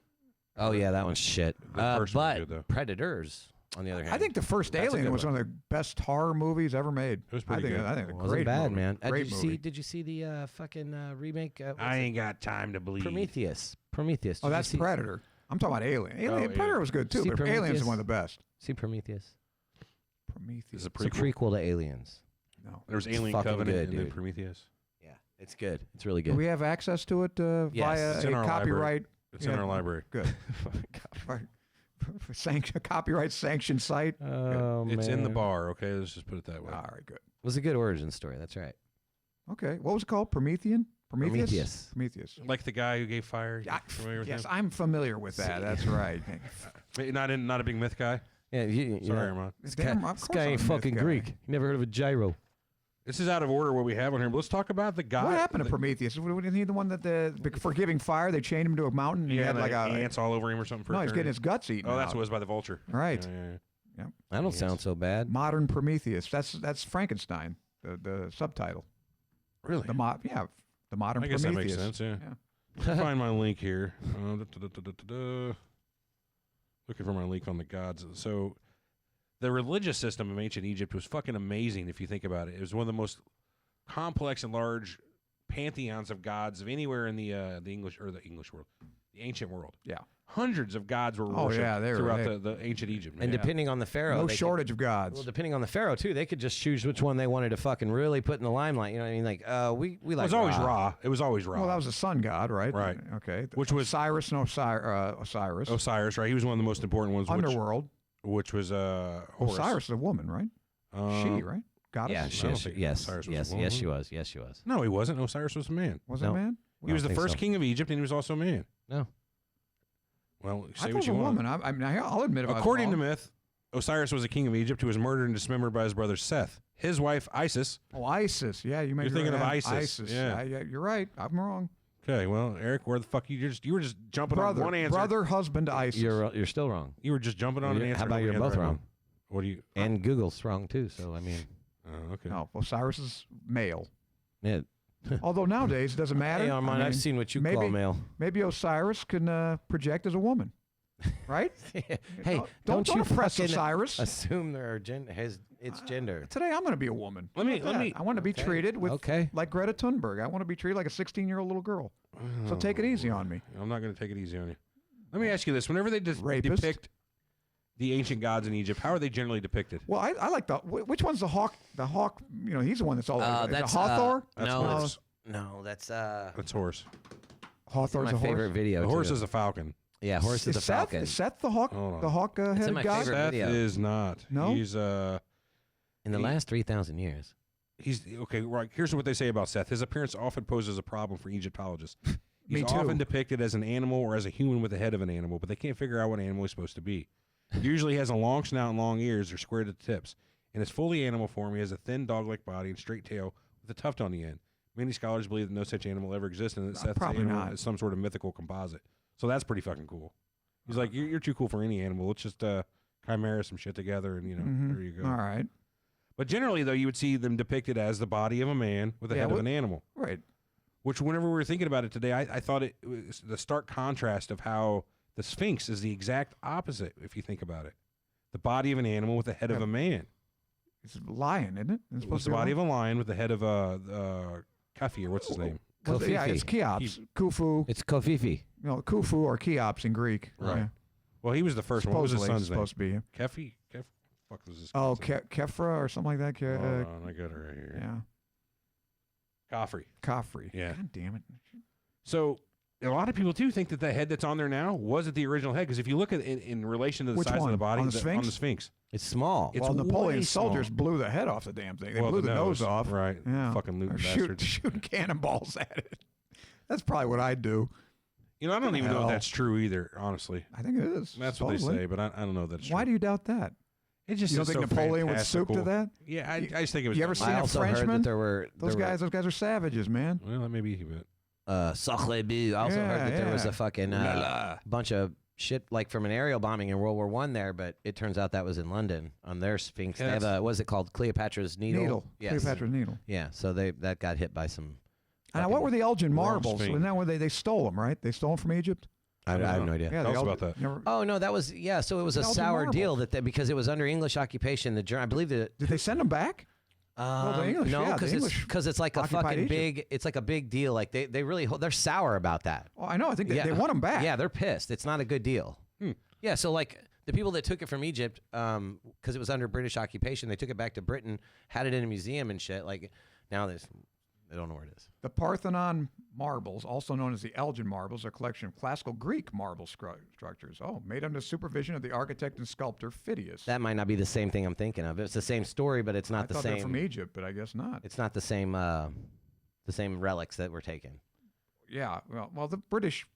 Oh yeah, that one's shit. The first one's But good, though. Predators, on the other hand, I think the first That's a Alien good was one of the best horror movies ever made. It was pretty good. I think it's a wasn't great bad, movie. man. Great movie. Did you see the fucking remake? What's I it? ain't got time to bleed. Prometheus. Oh, Did you that's see, Predator. I'm talking about Alien. Alien Oh, Predator yeah. was good too, See but Aliens Prometheus? is one of the best. See Prometheus. Prometheus. Is it It's a prequel to Aliens. No. There was It's Alien fucking Covenant good, and then dude. Prometheus. Yeah, it's good. It's really Do good. we have access to it Yes. via It's in a our copyright? It's in Yeah. our library. Good. Copyright sanctioned site. Oh, It's in the man. bar, okay? Let's just put it that way. All right, good. It was a good origin story. That's right. Okay, what was it called? Prometheus. Prometheus. Prometheus. Like the guy who gave fire. You Yeah, familiar with yes, him? I'm familiar with that. That's right. Not a big myth guy. Yeah, you Sorry, know, Armand. this Damn, guy, of this course guy I'm ain't a myth fucking guy. Greek. You never heard of a gyro? This is out of order what we have on here, but let's talk about the guy. What happened to Prometheus? Wasn't he the one that for giving fire they chained him to a mountain? And he Yeah, had like a ants all over him or something. For no, he's getting eternity. his guts eaten. Oh, that's out. what it was by the vulture. Right. Yeah. That don't sound so bad. Modern Prometheus. That's Frankenstein. The subtitle. Really? The modern I guess that Prometheus. makes sense. Yeah. Find my link here. Looking for my link on the gods. So, the religious system of ancient Egypt was fucking amazing if you think about it. It was one of the most complex and large pantheons of gods of anywhere in the English world, the ancient world. Yeah. Hundreds of gods were Oh, worshipped yeah, they were- throughout the ancient Egypt. And Yeah. depending on the pharaoh, No they could- shortage of gods. well, depending on the pharaoh too, they could just choose which one they wanted to fucking really put in the limelight. You know what I mean? Like, we It like was always Ra. It was always Ra. Well, that was a sun god, right? Right. Okay. Which was- Cyrus? No, Osiris. Osiris, right? He was one of the most important ones. Underworld. Which was Horus. Osiris is a woman, right? She, right? goddess? Yeah, I she, don't she, think yes, Osiris was a yes, woman. yes, she was. Yes, she was. No, he wasn't. Osiris was a man. Was it No. a man? He was the think first so. king of Egypt, and he was also a man. No. Well, I say thought what it you was a want. woman. I mean, I'll admit if I was According to wrong. myth, Osiris was a king of Egypt who was murdered and dismembered by his brother Seth. His wife, Isis. Oh, Isis. Yeah, you may You're be thinking right. of Isis. Isis. Yeah. Yeah, you're right. I'm wrong. Okay, well, Eric, where the fuck you were just jumping on one answer. Brother, husband, Isis. You're still wrong. You were just jumping on an answer. How about and you're we had the both right wrong? one. What do you? And Google's wrong too. So I mean, Oh, okay. No, Osiris is male. yeah. Although nowadays it doesn't matter. Hey, Armand, I mean, I've seen what you maybe- call male. Maybe Osiris can project as a woman, right? Hey, don't you oppress fucking Osiris. assume there are its gender. Today I'm going to be a woman. Let me- How about let that? me- I want to be Okay. treated with Okay. like Greta Thunberg. I want to be treated like a 16-year-old little girl. So take it easy on me. I'm not going to take it easy on you. Let me ask you this: whenever they Rapist. depict the ancient gods in Egypt, how are they generally depicted? Well, I like which one's the hawk? The hawk, he's the one that's all over. That's Hathor. That's no, horse. no, that's That's horse. Hathor's my a horse. favorite video. The horse too. is a falcon. Yeah, horse is the Seth? falcon. Is Seth the hawk? Hold on. The hawk headed my god? favorite Seth video. is not. No? He's In the last 3,000 years. He's okay. Right. Here's what they say about Seth. His appearance often poses a problem for Egyptologists. Me He's too. often depicted as an animal or as a human with the head of an animal, but they can't figure out what animal he's supposed to be. He usually has a long snout and long ears. They're squared at the tips. In his fully animal form, he has a thin dog-like body and straight tail with a tuft on the end. Many scholars believe that no such animal ever existed, and that Seth's probably animal not. is some sort of mythical composite. So that's pretty fucking cool. He's like, you're too cool for any animal. Let's just chimera some shit together, and Mhm. there you go. All right. But generally, though, you would see them depicted as the body of a man with the Yeah, head of what- an animal. Right. Which, whenever we were thinking about it today, I thought it was the stark contrast of how the Sphinx is the exact opposite, if you think about it. The body of an animal with the head of Yeah. a man. It's a lion, isn't it? It's It's the body of a lion with the head of a Kufi, or what's his name? Yeah, it's Cheops. Khufu. It's Kofifi. Khufu or Cheops in Greek. Right. Yeah. Well, he was the first one. What was his Supposedly son's name? supposed to be him. Kefi? Fuck was his Oh, son's name? Kefra or something like that. Hold on, I got it right here. Yeah. Khafre. Khafre. Yeah. God damn it. So a lot of people too think that the head that's on there now wasn't the original head, because if you look at it in relation to the Which size of one? the body, On the Sphinx? on the Sphinx, It's small. It's Well, Napoleon's way small. soldiers blew the head off the damn thing. They Well, blew the nose off. Right. Yeah. Fucking looting Or bastards. shooting cannonballs at it. That's probably what I'd do. You know, I don't even know Hell. if that's true either, honestly. I think it is. That's what they supposedly. say, but I don't know that it's true. Why do you doubt that? It just You don't is think so Napoleon would stoop to fantastical. that? Yeah, I just think it was. You ever dumb. seen I a also heard Frenchman? that there were Those guys are savages, man. Well, that may be, but Sacre bleu. I also heard that there was Yeah. a fucking bunch of shit like from an aerial bombing in World War One there, but it turns out that was in London on their Sphinx. Yeah, They have a, what is it called? Cleopatra's Needle. Yes. Cleopatra's Needle. Yeah, so that got hit by some. Now, what were the Elgin Wrong marbles? Sphinx. Isn't that where they stole them, right? They stole them from Egypt? I have no idea. Yeah, Tell the us Elgin- about that. never- Oh no, that was So it was a Elgin sour marbles. deal because it was under English occupation. I believe that. Did they send them back? the English, no, yeah, the because English it's like a occupied fucking Egypt. big. It's like a big deal. Like they really they're sour about that. Oh, I know. I think Yeah. they want them back. Yeah, they're pissed. It's not a good deal. Yeah, so like the people that took it from Egypt, because it was under British occupation, they took it back to Britain, had it in a museum and shit. Like now they don't know where it is. The Parthenon marbles, also known as the Elgin marbles, are a collection of classical Greek marble structures. Oh, made under supervision of the architect and sculptor Phidias. That might not be the same thing I'm thinking of. It's the same story, but it's I not the thought they're from same. Egypt, but I guess not. It's not the same relics that were taken. Yeah, well, the British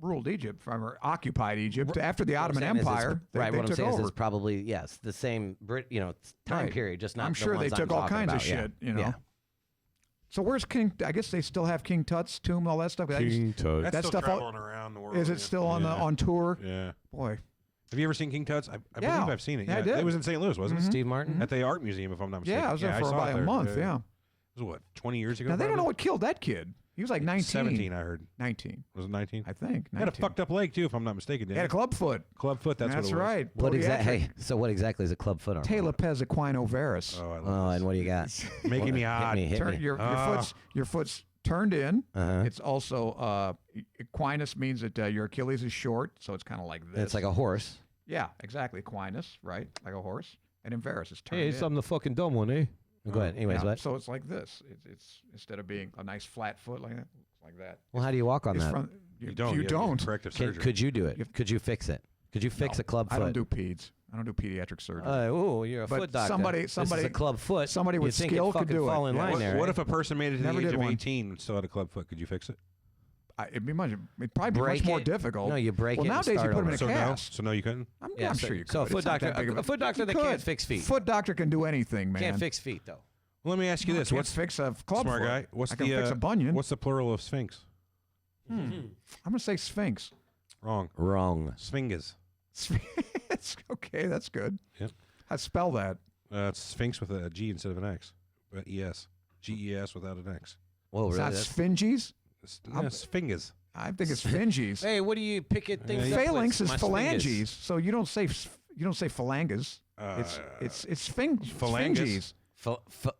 ruled Egypt, or occupied Egypt after the What I'm Ottoman saying is it's- Empire. They what I'm took saying over. is it's probably the same time Right. period, just not. I'm the sure they ones took all talking kinds of about. Yeah. shit, you know. Yeah. So where's King? I guess they still have King Tut's tomb and all that stuff. King Tut. That That's stuff still all- traveling around the world. Is it still on tour? Yeah. Boy, Have you ever seen King Tut's? I Yeah. believe I've seen it. Yeah, I Yeah, did. it was in St. Louis, wasn't it? Steve Martin. At the art museum, if I'm not mistaken. yeah, I was there for saw about it a there. month. Yeah. It was what, 20 years ago? Now they don't know probably? what killed that kid. He was like 19. 17, I heard. 19, Was it 19? I think. He had a 19. fucked up leg too, if I'm not mistaken. He Didn't had a club foot. Club foot. That's what it was. right. What exactly? Podiatric. Hey, so what exactly is a club foot arm? Talipes equinovarus. Oh, I Oh, love and what do you got? this. Making me hot. Hit Turn, me. your foot's turned in. Uh-huh. It's also equinus means that your Achilles is short, so it's kind of like this. It's like a horse. Yeah, exactly. Equinus, right? Like a horse. And inverus is turned in. the fucking dumb one, eh? Go ahead. Anyways, Yeah, what? so it's like this. It's instead of being a nice flat foot like that, it's like that. Well, how do you walk on It's that? from You don't. You have to get don't. Corrective Could surgery. you do it? Could you fix it? Could you fix a club foot? I don't do peds. I don't do pediatric surgery. Oh, you're a But foot doctor. somebody- This is a club foot. somebody with You'd think skill it'd could fucking do it. fall in Yeah. line there. What right? if a person made it to Never the age did of one. 18 and still had a club foot? Could you fix it? It'd probably be Break much more it? difficult. No, you break well, it and nowadays you start put them in over. a So no, cast. so no, you couldn't. I'm sure you could. So a foot It's not that doctor, big of a foot doctor You that could. can't fix feet. Foot doctor can do anything, man. Can't fix feet though. Well, let me ask you this: Can't what's fix a club smart foot. guy? What's I can the fix a bunion. what's the plural of sphinx? I'm gonna say sphinx. Wrong. Wrong. Sphinges. It's okay, that's good. Yep. I spell that. It's sphinx with a G instead of an X. But ES. GES without an X. Whoa, It's really? not That's- sphinges. Sphinges. I think it's sphinges. Hey, what do you pick it things Yeah, up Phalanx with? is My phalanges, sphinges. so you don't say phalanges. It's sphinges.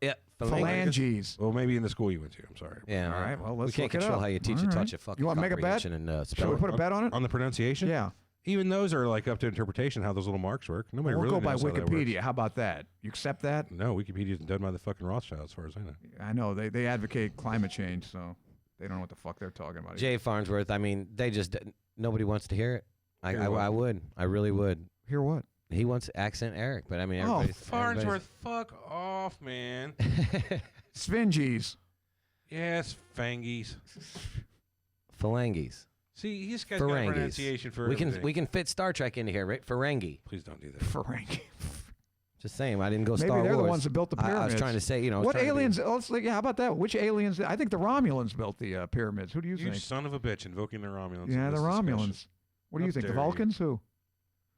Yeah, Phalanges. Well, maybe in the school you went to. I'm sorry. Yeah, All right, well, let's we can't look it control up. how you teach All a right. touch of fucking You wanna make a bet? comprehension and Shall we spelling. put a bet on it? On the pronunciation? Yeah. Even those are like up to interpretation how those little marks work. Nobody We'll really go by knows how that works. Wikipedia. How about that? You accept that? No, Wikipedia isn't done by the fucking Rothschild, as far as I know. I know they advocate climate change, so they don't know what the fuck they're talking about. Jay Farnsworth. I mean, they just nobody wants to hear it. I Hear what? would. I really would. Hear what? He wants accent Eric, but I mean, Oh, everybody's Farnsworth, fuck off, man. Sphinges. Yes, fangies. Phalanges. See, he's got Ferengies. pronunciation for We everything. can fit Star Trek into here, right? Ferengi. Please don't do that. Ferengi. Just saying, I didn't go Maybe Star they're Wars. the ones that built the I pyramids. was trying to say, What aliens? How about that? Which aliens? I think the Romulans built the pyramids. Who do you You think? son of a bitch, invoking the Romulans. in Yeah, the this discussion. Romulans. What do you How think? The dare you. Vulcans? Who?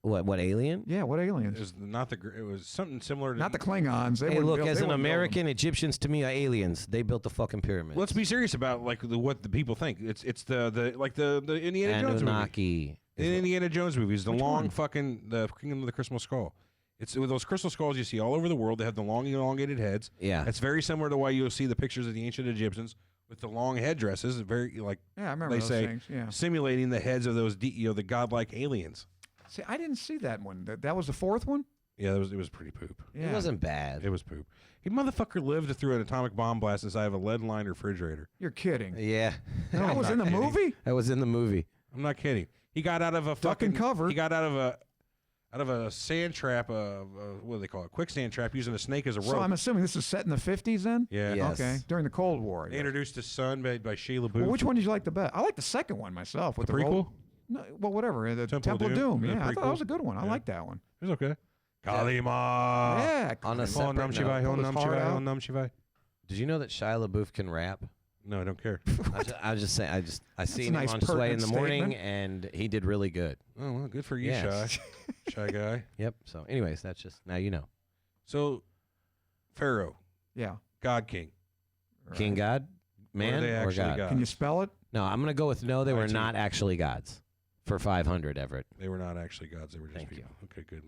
What alien? Yeah, what It aliens? was not the. It was something similar to. Not the Klingons. They Hey, wouldn't look, build- as they an wouldn't build them. American, Egyptians to me are aliens. They built the fucking pyramids. Let's be serious about like what the people think. It's the Indiana Jones movie. Anunnaki. The Indiana Jones movies, the Which long one? fucking the Kingdom of the Crystal Skull. It's with those crystal skulls you see all over the world. They have the long elongated heads. Yeah. It's very similar to why you'll see the pictures of the ancient Egyptians with the long headdresses. Very like Yeah, I remember they those say things. Yeah. simulating the heads of those the godlike aliens. See, I didn't see that one. That was the fourth one. Yeah, it was pretty poop. Yeah. It wasn't bad. It was poop. He motherfucker lived through an atomic bomb blast inside of a lead-lined refrigerator. You're kidding. Yeah. That was in the kidding. movie. That was in the movie. I'm not kidding. He got out of a Duck and fucking cover. He got out of a sand trap. What do they call it? Quicksand trap, using a snake as a rope. So I'm assuming this is set in the 50s then. yeah. Yes. Okay, during the Cold War. They yeah. introduced his son made by Shayla Booth. Well, which one did you like the best? I like the second one myself. With The the prequel? roll- No, well, whatever. The Temple Temple of of Doom? Doom. The Yeah, I thought prequel? that was a good one. I Yeah. like that one. It was okay. Kalima. Yeah. On a cool. separate Om Nam Shivai. note, Om Pull Nam his heart Shivai. out. Om Nam Shivai. Did you know that Shia LaBeouf can rap? No, I don't care. I was just saying. I seen a him nice on Sway in the pertinent morning, statement. and he did really good. Oh well, good for you, Yes. shy guy. Yep. So, anyways, that's just now you know. So, Pharaoh, Yeah. God King. King God, man, they or actually God? gods? Can you spell it? No, I'm gonna go with no. They were 19. not actually gods. For 500, Everett. They were not actually gods. They were just Thank you. people. Okay, good.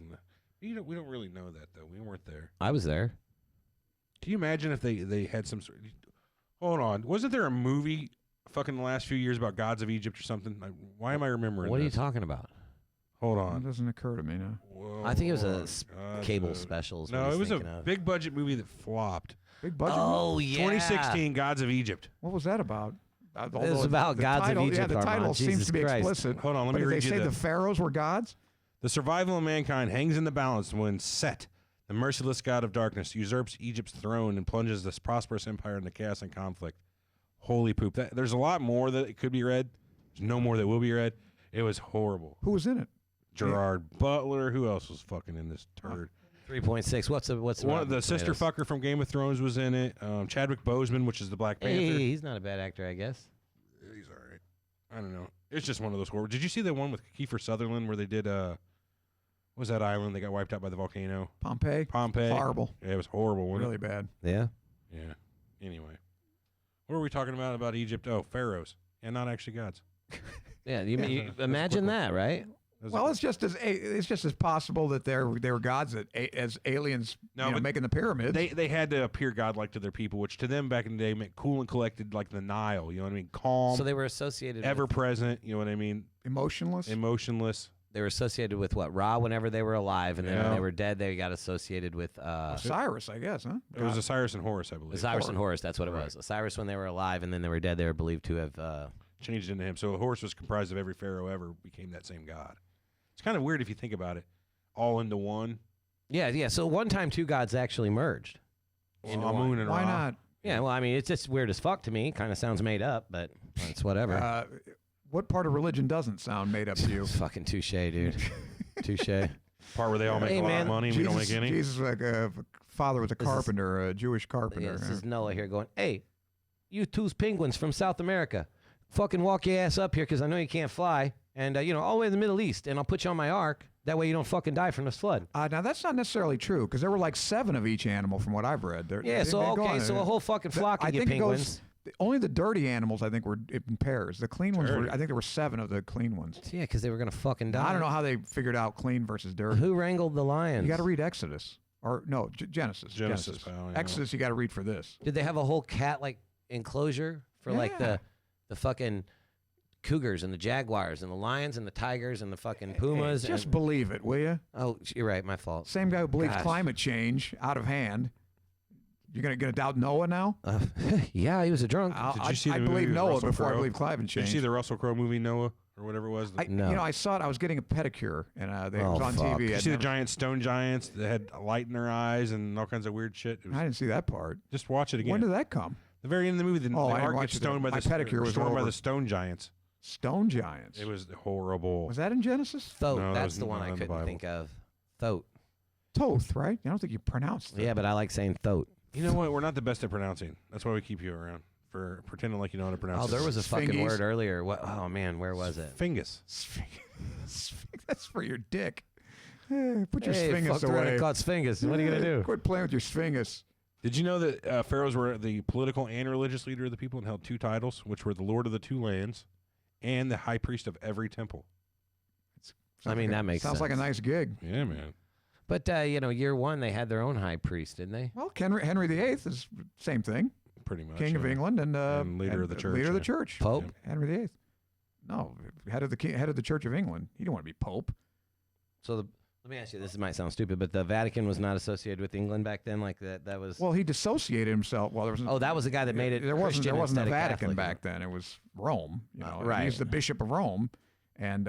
We don't really know that though. We weren't there. I was there. Can you imagine if they had some sort? Hold on, wasn't there a movie fucking the last few years about gods of Egypt or something? Why am I remembering? What are you this? talking about? Hold It on. doesn't occur to me now. Whoa, I think it was hold a on. Gods cable of- specials. No, it was a big budget movie that flopped. Big budget. Oh yeah. 2016, Gods of Egypt. What was that about? It was about gods of Egypt, Yeah, the title Armand. seems Jesus to be Christ. explicit. Hold on, let but me did read they you say the the pharaohs were gods? The survival of mankind hangs in the balance when Set, the merciless god of darkness, usurps Egypt's throne and plunges this prosperous empire into chaos and conflict. Holy poop. There's a lot more that it could be read. There's no more that will be read. It was horrible. Who was in it? Gerard Butler. Who else was fucking in this turd? 3.6. What's the One of the sister fucker from Game of Thrones was in it. Chadwick Boseman, which is the Black Panther. Hey, he's not a bad actor, I guess. He's all right. I don't know. It's just one of those horror. Did you see the one with Kiefer Sutherland where they did what was that island that got wiped out by the volcano? Pompeii. Pompeii. Horrible. Yeah, it was horrible. Wasn't Really bad. Yeah. it? Yeah. Anyway, what were we talking about Egypt? Oh, pharaohs, and not actually gods. Yeah. You That's a imagine quick one. that, right? Well, it's just as possible that they were gods that as aliens No, but making the pyramids. they had to appear godlike to their people, which to them back in the day meant cool and collected, like the Nile. You know what I mean? Calm, So they were associated. ever With, present. You know what I mean? Emotionless. Emotionless. they were associated with what? Ra whenever they were alive, and then when Yeah. they were dead, they got associated with Osiris, I guess, huh? It was Osiris and Horus, I believe. Osiris and Horus. That's what it was. Osiris when they were alive, and then they were dead. They were believed to have. Changed into him. So Horus was comprised of every pharaoh ever became that same god. It's kind of weird if you think about it. all into one. Yeah. So one time, two gods actually merged. Into one. Amun and Why Ra. not? Yeah, well, I mean, it's just weird as fuck to me. Kind of sounds made up, but it's whatever. What part of religion doesn't sound made up to you? Fucking touche, dude. Touche. Part where they all make Hey, a lot man. of money and we don't make any. Jesus, like a father was a This is- carpenter, a Jewish Yeah, carpenter. this is Noah here going, hey, you two's penguins from South America. Fucking walk your ass up here because I know you can't fly. And, all the way to the Middle East. And I'll put you on my ark. That way you don't fucking die from this flood. Now, that's not necessarily true because there were like 7 of each animal from what I've read. Yeah, so a whole fucking flock I of you think it penguins. goes, only the dirty animals, I think, were in pairs. The clean ones Dirty. were, I think there were 7 of the clean ones. Yeah, because they were going to fucking die. I don't know how they figured out clean versus dirty. Who wrangled the lions? You got to read Exodus. Or, no, Genesis. Genesis, pal, yeah. Exodus, you got to read for this. Did they have a whole cat, like, enclosure for, like, Yeah. the fucking cougars and the jaguars and the lions and the tigers and the fucking pumas? Just and, believe it, will you? oh, you're right. My fault. Same guy who believes Gosh. climate change out of hand. You're gonna doubt Noah now? Yeah, he was a drunk. Did you see the I movie believe with Noah Russell before I Crowe? believe climate Did you change. see the Russell Crowe movie Noah or whatever it was? No. I saw it. I was getting a pedicure, and it was on fuck. TV. Did you I'd see the never- giant stone giants that had light in their eyes and all kinds of weird shit? It was, I didn't see that part. just watch it again. When did that come? The very end of the movie, the Oh, I didn't ark watch gets it. stoned by My the pedicure was stormed by over. the stone giants. Stone giants. It was horrible. Was that in Genesis? Thoth. No, that That's was the one not I in the couldn't Bible. think of. Thoth. Toth, right? I don't think you pronounced it. Yeah, but I like saying Thoth. You know what? We're not the best at pronouncing. That's why we keep you around, for pretending like you know how to pronounce Oh, it. there was a fucking Sphinges. word earlier. What? Oh man, where was it? Sphinx. That's for your dick. Put your Hey, sphinx fucked around away. and caught sphinx. What are you gonna do? Quit playing with your sphinx. Did you know that pharaohs were the political and religious leader of the people and held 2 titles, which were the Lord of the 2 lands and the high priest of every temple? I mean, that makes sounds like a sense. nice gig. Yeah, man. But year 1 they had their own high priest, didn't they? Well, Henry VIII is same thing. Pretty much. King of yeah. England and leader of the church, Leader of the yeah. church. Pope. Henry VIII. No, head of the Church of England. He didn't want to be Pope. So let me ask you. This might sound stupid, but the Vatican was not associated with England back then. Like that. That was. Well, he dissociated himself. Well, there was. Oh, that was the guy that made it. There wasn't. Christian There wasn't the instead of Vatican Catholic. back then. It was Rome. You know, right. He's the Bishop of Rome, and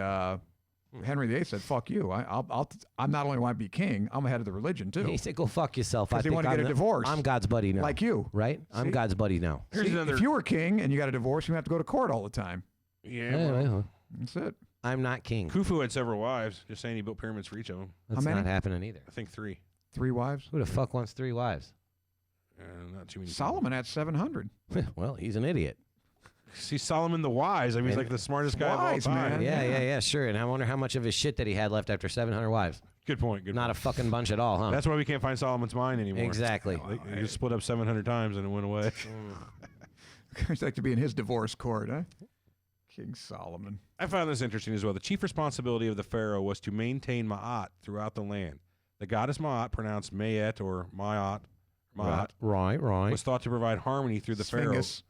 Henry VIII said, "Fuck you. I'm not only want to be king. I'm head of the religion too." He said, "Go fuck yourself." I 'Cause he think wanted to I'm get a divorce. I'm God's buddy now. Like you. right? I'm See? God's buddy now. Here's See, another. If you were king and you got a divorce, you have to go to court all the time. Yeah, Yeah, well, well, That's it. I'm not king. Khufu had several wives. Just saying, he built pyramids for each of them. That's many? not happening either. I think 3. 3 wives. Who the fuck wants 3 wives? Not too many. Solomon had 700. Well, he's an idiot. See, Solomon the Wise. I mean, he's like the smartest guy Wise, of all time. man. Yeah, sure. And I wonder how much of his shit that he had left after 700 wives. Good point. Good Not a point. fucking bunch at all, huh? That's why we can't find Solomon's mine anymore. Exactly. He just split up 700 times and it went away. It's like to be in his divorce court, huh? King Solomon. I found this interesting as well. The chief responsibility of the pharaoh was to maintain Ma'at throughout the land. The goddess Ma'at, pronounced Mayet or Ma'at, Right. was thought to provide harmony through the pharaoh. Sphinx.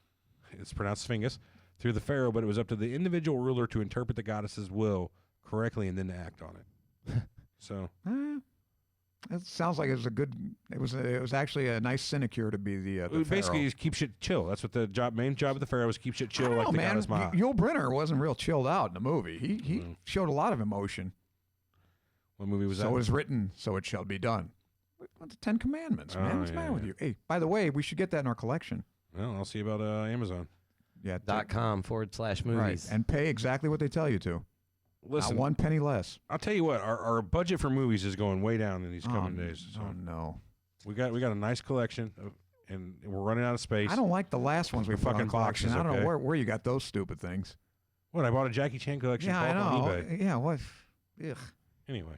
It's pronounced Sphinx. Through the pharaoh, but it was up to the individual ruler to interpret the goddess's will correctly and then to act on it. So It sounds like it was a good. It was actually a nice sinecure to be the basically, pharaoh. is keep shit chill. That's what the main job of the pharaoh was: keep shit chill, I don't like know, the man. goddess Ma'at. Yul Brynner wasn't real chilled out in the movie. He showed a lot of emotion. What movie was So that? it is written, so it shall be done. What the 10 Commandments, man? Oh, What's the yeah, matter with yeah. you? Hey, by the way, we should get that in our collection. Well, I'll see about Amazon. Yeah. .com/movies. Right, and pay exactly what they tell you to. Listen, Not 1 penny less. I'll tell you what. Our budget for movies is going way down in these coming days. So Oh no. we got a nice collection, and we're running out of space. I don't like the last ones we The put on fucking collection. boxes, I don't okay? know where you got those stupid things. What? I bought a Jackie Chan collection Yeah, I bought on know. eBay. Yeah, what? Ugh. Anyway,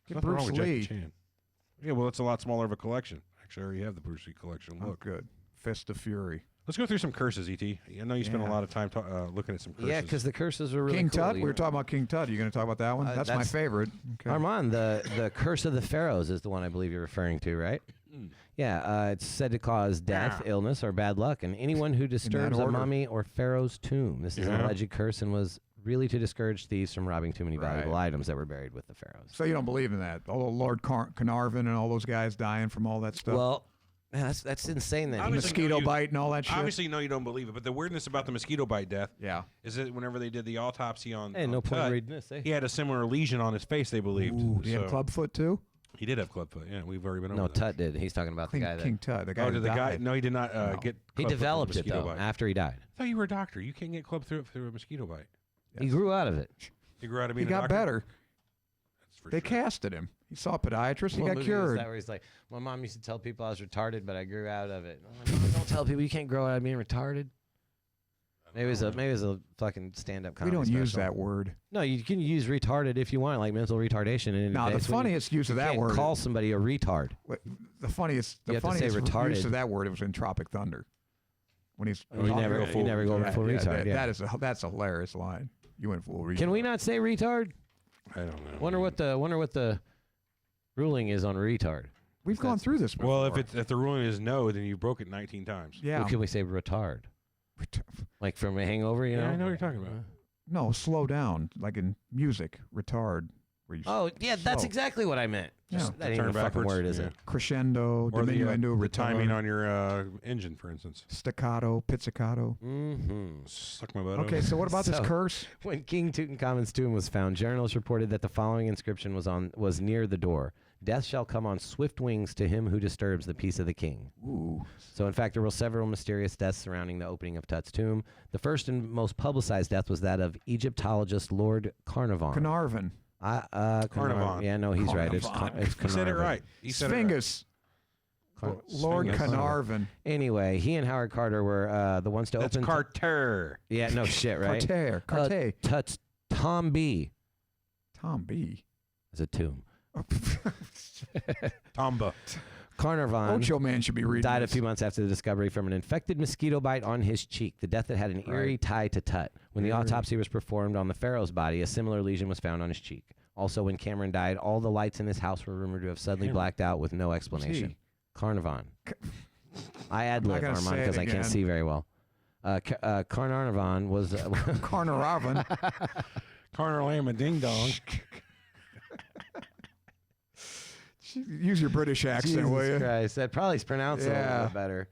Get nothing wrong Bruce with Lee. Jackie Chan. Yeah, well, it's a lot smaller of a collection. Actually, I already have the Bruce Lee collection. Oh, Look, good. Fist of Fury. let's go through some curses, ET. I know you spent a Yeah. lot of time looking at some curses. Yeah, because the curses are really King cool. Tut. We were talking about King Tut. Are you going to talk about that one? That's my that's- favorite. Okay. Armand, the curse of the pharaohs is the one I believe you're referring to, right? Yeah, it's said to cause death, illness, or bad luck, and anyone who disturbs a order. mummy or pharaoh's tomb. This is an Yeah. alleged curse and was really to discourage thieves from robbing too many valuable Right. items that were buried with the pharaohs. So you don't believe in that? Although Lord Carnarvon and all those guys dying from all that stuff. Well, Man, that's insane. That Obviously, Mosquito no, you- bite and all that shit. Obviously, no, you don't believe it. But the weirdness about the mosquito bite death Yeah. is that whenever they did the autopsy on, hey, on no point Tut, in reading this. Eh? he had a similar lesion on his face. They believed. Ooh, he had So- clubfoot too? He did have clubfoot. Yeah, we've already been over No, that. Tut did. He's talking about the guy that King Tut, the guy Oh, who did the guy? died. No, he did not No. get. he clubfoot from a developed it mosquito though bite. after he died. I thought you were a doctor. You can't get clubbed through a mosquito bite. He grew out of it. He grew out of He being a got doctor? better. That's for They sure. casted him. He saw a podiatrist. He What got movie is cured. that where he's like, my mom used to tell people I was retarded, but I grew out of it. I'm like, don't tell people you can't grow out of being retarded. Maybe it's a fucking stand-up We comedy don't use special. that word. No, you can use retarded if you want, like mental retardation. And No, the it's when you- funniest use of that can't word. call somebody a retard. The funniest You have to say retarded. use of that word. It was in Tropic Thunder. When he's You never go full retard. Yeah. That's a hilarious line. You went full retard. Can we not say retard? I don't know. Wonder what the ruling is on retard. We've gone through this before. Well, if the ruling is no, then you broke it 19 times. yeah. Or can we say retard? Like from a hangover, you know? Yeah, I know what you're talking about. No, slow down, like in music, retard. Where you Oh, yeah, that's slow. exactly what I meant. Yeah. Just, that ain't Turn even a fucking backwards, word, is yeah. it? Crescendo, Or diminuendo, the timing retard, on your engine, for instance. staccato, pizzicato. Mm-hmm. Suck my butt. Okay, so what about this So- curse? When King Tutankhamun's tomb was found, journalists reported that the following inscription was near the door: "Death shall come on swift wings to him who disturbs the peace of the king." Ooh, So, in fact, there were several mysterious deaths surrounding the opening of Tut's tomb. The first and most publicized death was that of Egyptologist Lord Carnarvon. Carnarvon, Carnarvon. Yeah, no, he's right. It's Carnarvon. it's He said it Carnarvon. right. He said it right. Sphinx, Lord Sphinx. Carnarvon, Anyway, he and Howard Carter were the ones to That's open. Carter. Yeah, no shit, right? Cartier, Tut's Tom B. Tom B. is a tomb. Tomba. Carnarvon Ocho Man should be reading died a this. few months after the discovery from an infected mosquito bite on his cheek. The death that had an eerie tie to Tut. When the autopsy was performed on the pharaoh's body, a similar lesion was found on his cheek. Also, when Cameron died, all the lights in his house were rumored to have suddenly blacked out with no explanation. he? Carnarvon. I ad I'm not lib gonna Armand say it because I can't again. see very well. Carnarvon was Carnarvon. Carter Lamb and Ding Dong. Use your British accent, will Jesus you? Christ, that probably is pronounced a little Yeah. bit better.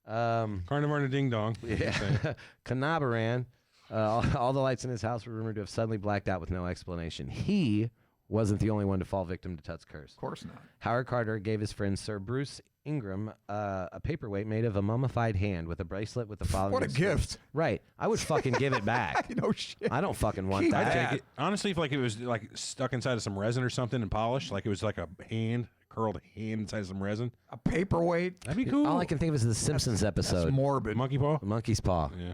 Carnarvon and Ding Dong. Yeah. Canabaran, all the lights in his house were rumored to have suddenly blacked out with no explanation. He wasn't the only one to fall victim to Tut's curse. Of course not. Howard Carter gave his friend Sir Bruce Ingram a paperweight made of a mummified hand with a bracelet with the following. What a inscription. gift. Right. I would fucking give it back. No shit. I don't fucking want Keep that. that. Take it. Honestly, if like it was like stuck inside of some resin or something and polished, like it was like a hand, curled hand inside of some resin, A paperweight. that'd be cool. All I can think of is the Simpsons That's episode, morbid. Monkey paw. Monkey's Paw. Yeah.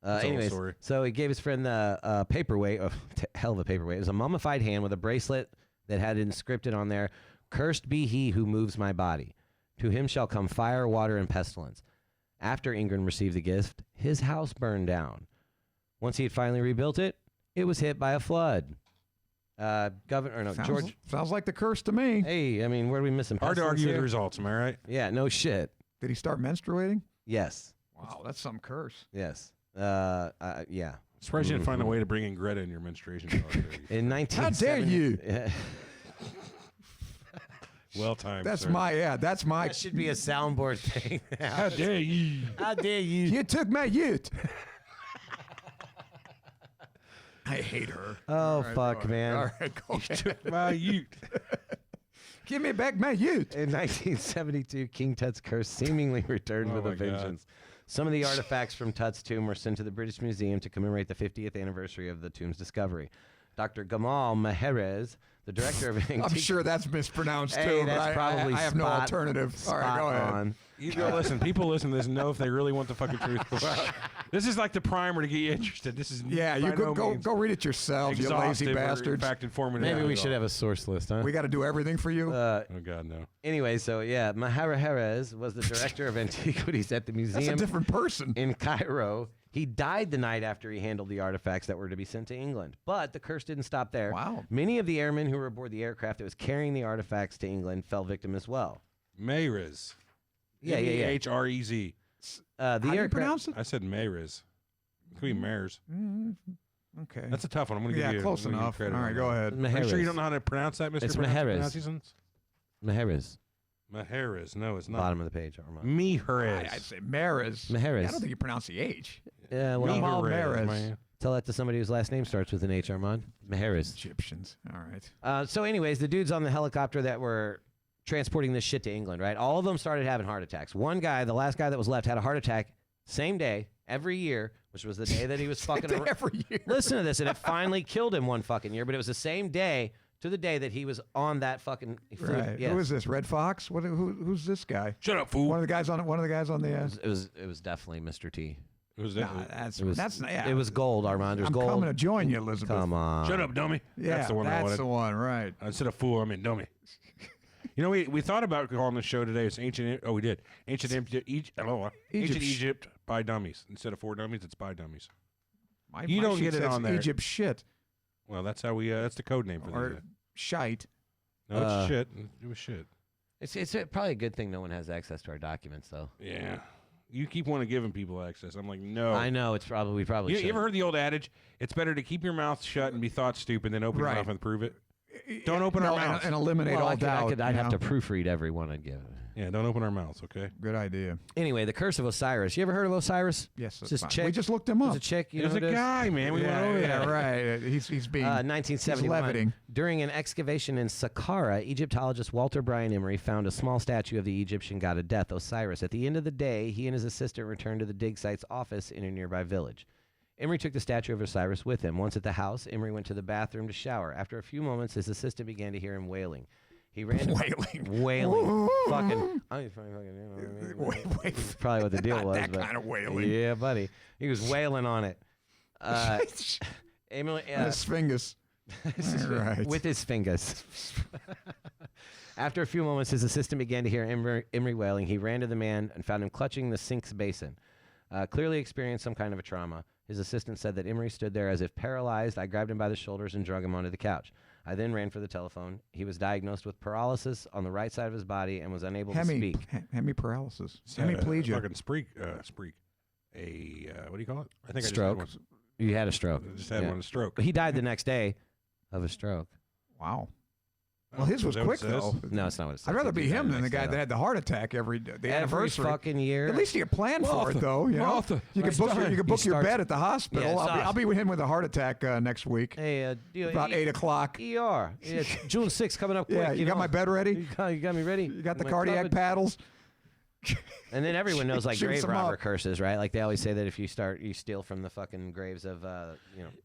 That's a whole Anyways, story. so he gave his friend the paperweight, hell of a paperweight. It was a mummified hand with a bracelet that had inscripted on there, "Cursed be he who moves my body. To him shall come fire, water, and pestilence." After Ingram received the gift, his house burned down. Once he had finally rebuilt it, it was hit by a flood. George. Sounds like the curse to me. Hey, I mean, where are we missing? Hard to pestilence argue with here? the results. Am I right? Yeah, no shit. Did he start menstruating? Yes, Wow, that's some curse. yes. Yeah. Surprised you didn't find a way to bring in Greta in your menstruation. In 1970, How dare you? Well timed. That's sir. that's my. That should be a soundboard thing. How dare you? How dare you? You took my youth. I hate her. Oh, All right, fuck, go ahead. man. All right, go ahead. My youth. Give me back my youth. In 1972, King Tut's curse seemingly returned Oh with a my God. vengeance. Some of the artifacts from Tut's tomb were sent to the British Museum to commemorate the 50th anniversary of the tomb's discovery. Dr. Gamal Meherez, the director of I'm antique... sure that's mispronounced Hey, too. but that's probably I have no spot- alternative. All right, spot go ahead. on. You go listen. People listen to this and know if they really want the fucking truth. This is like the primer to get you interested. This is Yeah, you by go no go means go read it yourselves, you lazy exhaustive or, in bastards. fact, informative. Maybe at we all. should have a source list, huh? We got to do everything for you. Oh God, no. Anyway, so yeah, Meherez was the director of antiquities at the That's a museum different person. in Cairo. He died the night after he handled the artifacts that were to be sent to England. But the curse didn't stop there. Wow. Many of the airmen who were aboard the aircraft that was carrying the artifacts to England fell victim as well. Mayrez. Yeah. H-R-E-Z. The How do you aircraft. pronounce it? I said Mayrez. It could be Mayers. Okay. That's a tough one. I'm going to give you close I'm gonna give you enough. All credit right, on go that. ahead. Are you sure you Meherez. don't know how to pronounce that, Mr. It's Pronounce- Meherez. Pronunciations? Meherez. Meharis. No, it's not. Bottom of the page, Armand. Meharis. I'd say Maris. Meharis. I don't think you pronounce the H. Yeah, well, Jamal Maris. man. tell that to somebody whose last name starts with an H, Armand. Meharis. Egyptians. All right. So anyways, the dudes on the helicopter that were transporting this shit to England, right? All of them started having heart attacks. One guy, the last guy that was left, had a heart attack same day, every year, which was the day that he was fucking around. Every year. Listen to this, and it finally killed him one fucking year, but it was the same day to the day that he was on that fucking Right. yes. Who is this? Red Fox? Who's this guy? Shut up, fool. One of the guys on the. It was definitely Mr. T. It was Nah, that. that's not. Yeah. It was gold, Armand. There's I'm gold. coming to join you, Elizabeth. Come on. Shut up, dummy. Yeah, that's the one I wanted. the one, right? Instead of fool, I mean dummy. You know, we thought about calling the show today. It's ancient. Oh, we did. Ancient Egypt by dummies. Instead of for dummies, it's by dummies. You don't sheet get it says on there. Egypt shit Well, that's how we. That's the code name for or that. shite. No, it's shit. It was shit. It's probably a good thing no one has access to our documents, though. Yeah. You keep wanting to giving people access. I'm like, no. I know we probably. You ever heard the old adage? It's better to keep your mouth shut and be thought stupid than open your Right. mouth and prove it. Don't open our mouths. and eliminate well, all doubt. I'd you have know? to proofread every one I'd give. Yeah, don't open our mouths, okay? Good idea. Anyway, the Curse of Osiris. You ever heard of Osiris? Yes, It's that's this fine. chick. We just looked him up. There's a chick. You There's know a who it is? guy, man. We went over that. right. He's being 1971. he's leviting. During an excavation in Saqqara, Egyptologist Walter Bryan Emery found a small statue of the Egyptian god of death, Osiris. At the end of the day, he and his assistant returned to the dig site's office in a nearby village. Emery took the statue of Osiris with him. Once at the house, Emery went to the bathroom to shower. After a few moments, his assistant began to hear him wailing. He ran to wailing. Fucking. I mean, fucking, you know what I mean? Wait. Probably what the deal Not was. that but kind of wailing. Yeah, buddy. He was wailing on it. Emily, His fingers. Right. with his fingers. After a few moments, his assistant began to hear Emery wailing. He ran to the man and found him clutching the sink's basin. Clearly experienced some kind of a trauma. His assistant said that Emery stood there as if paralyzed. I grabbed him by the shoulders and drug him onto the couch. I then ran for the telephone. He was diagnosed with paralysis on the right side of his body and was unable to speak. Hemiparalysis. Hemiplegia. Fucking spreak. What do you call it? I think Stroke. I just had You had a stroke. one. I just had one, a stroke. He died the next day of a stroke. Wow. Well, his was Is that what quick it says? though. No, it's not what it says. I'd rather He be died him the than the next guy day. that had the heart attack every anniversary. fucking year. At least you could plan for it, though. You know, Martha, you can book start- you can book you your start- bed at the hospital. Yeah, I'll be with him with a heart attack next week, Hey, about 8 o'clock. ER. Yeah, it's June 6th coming up quick. Yeah, you got know. my bed ready. You got me ready. You got the My cardiac covered. paddles. And then everyone knows like Shoots grave 'em robber up. curses, right? Like they always say that if you steal from the fucking graves of,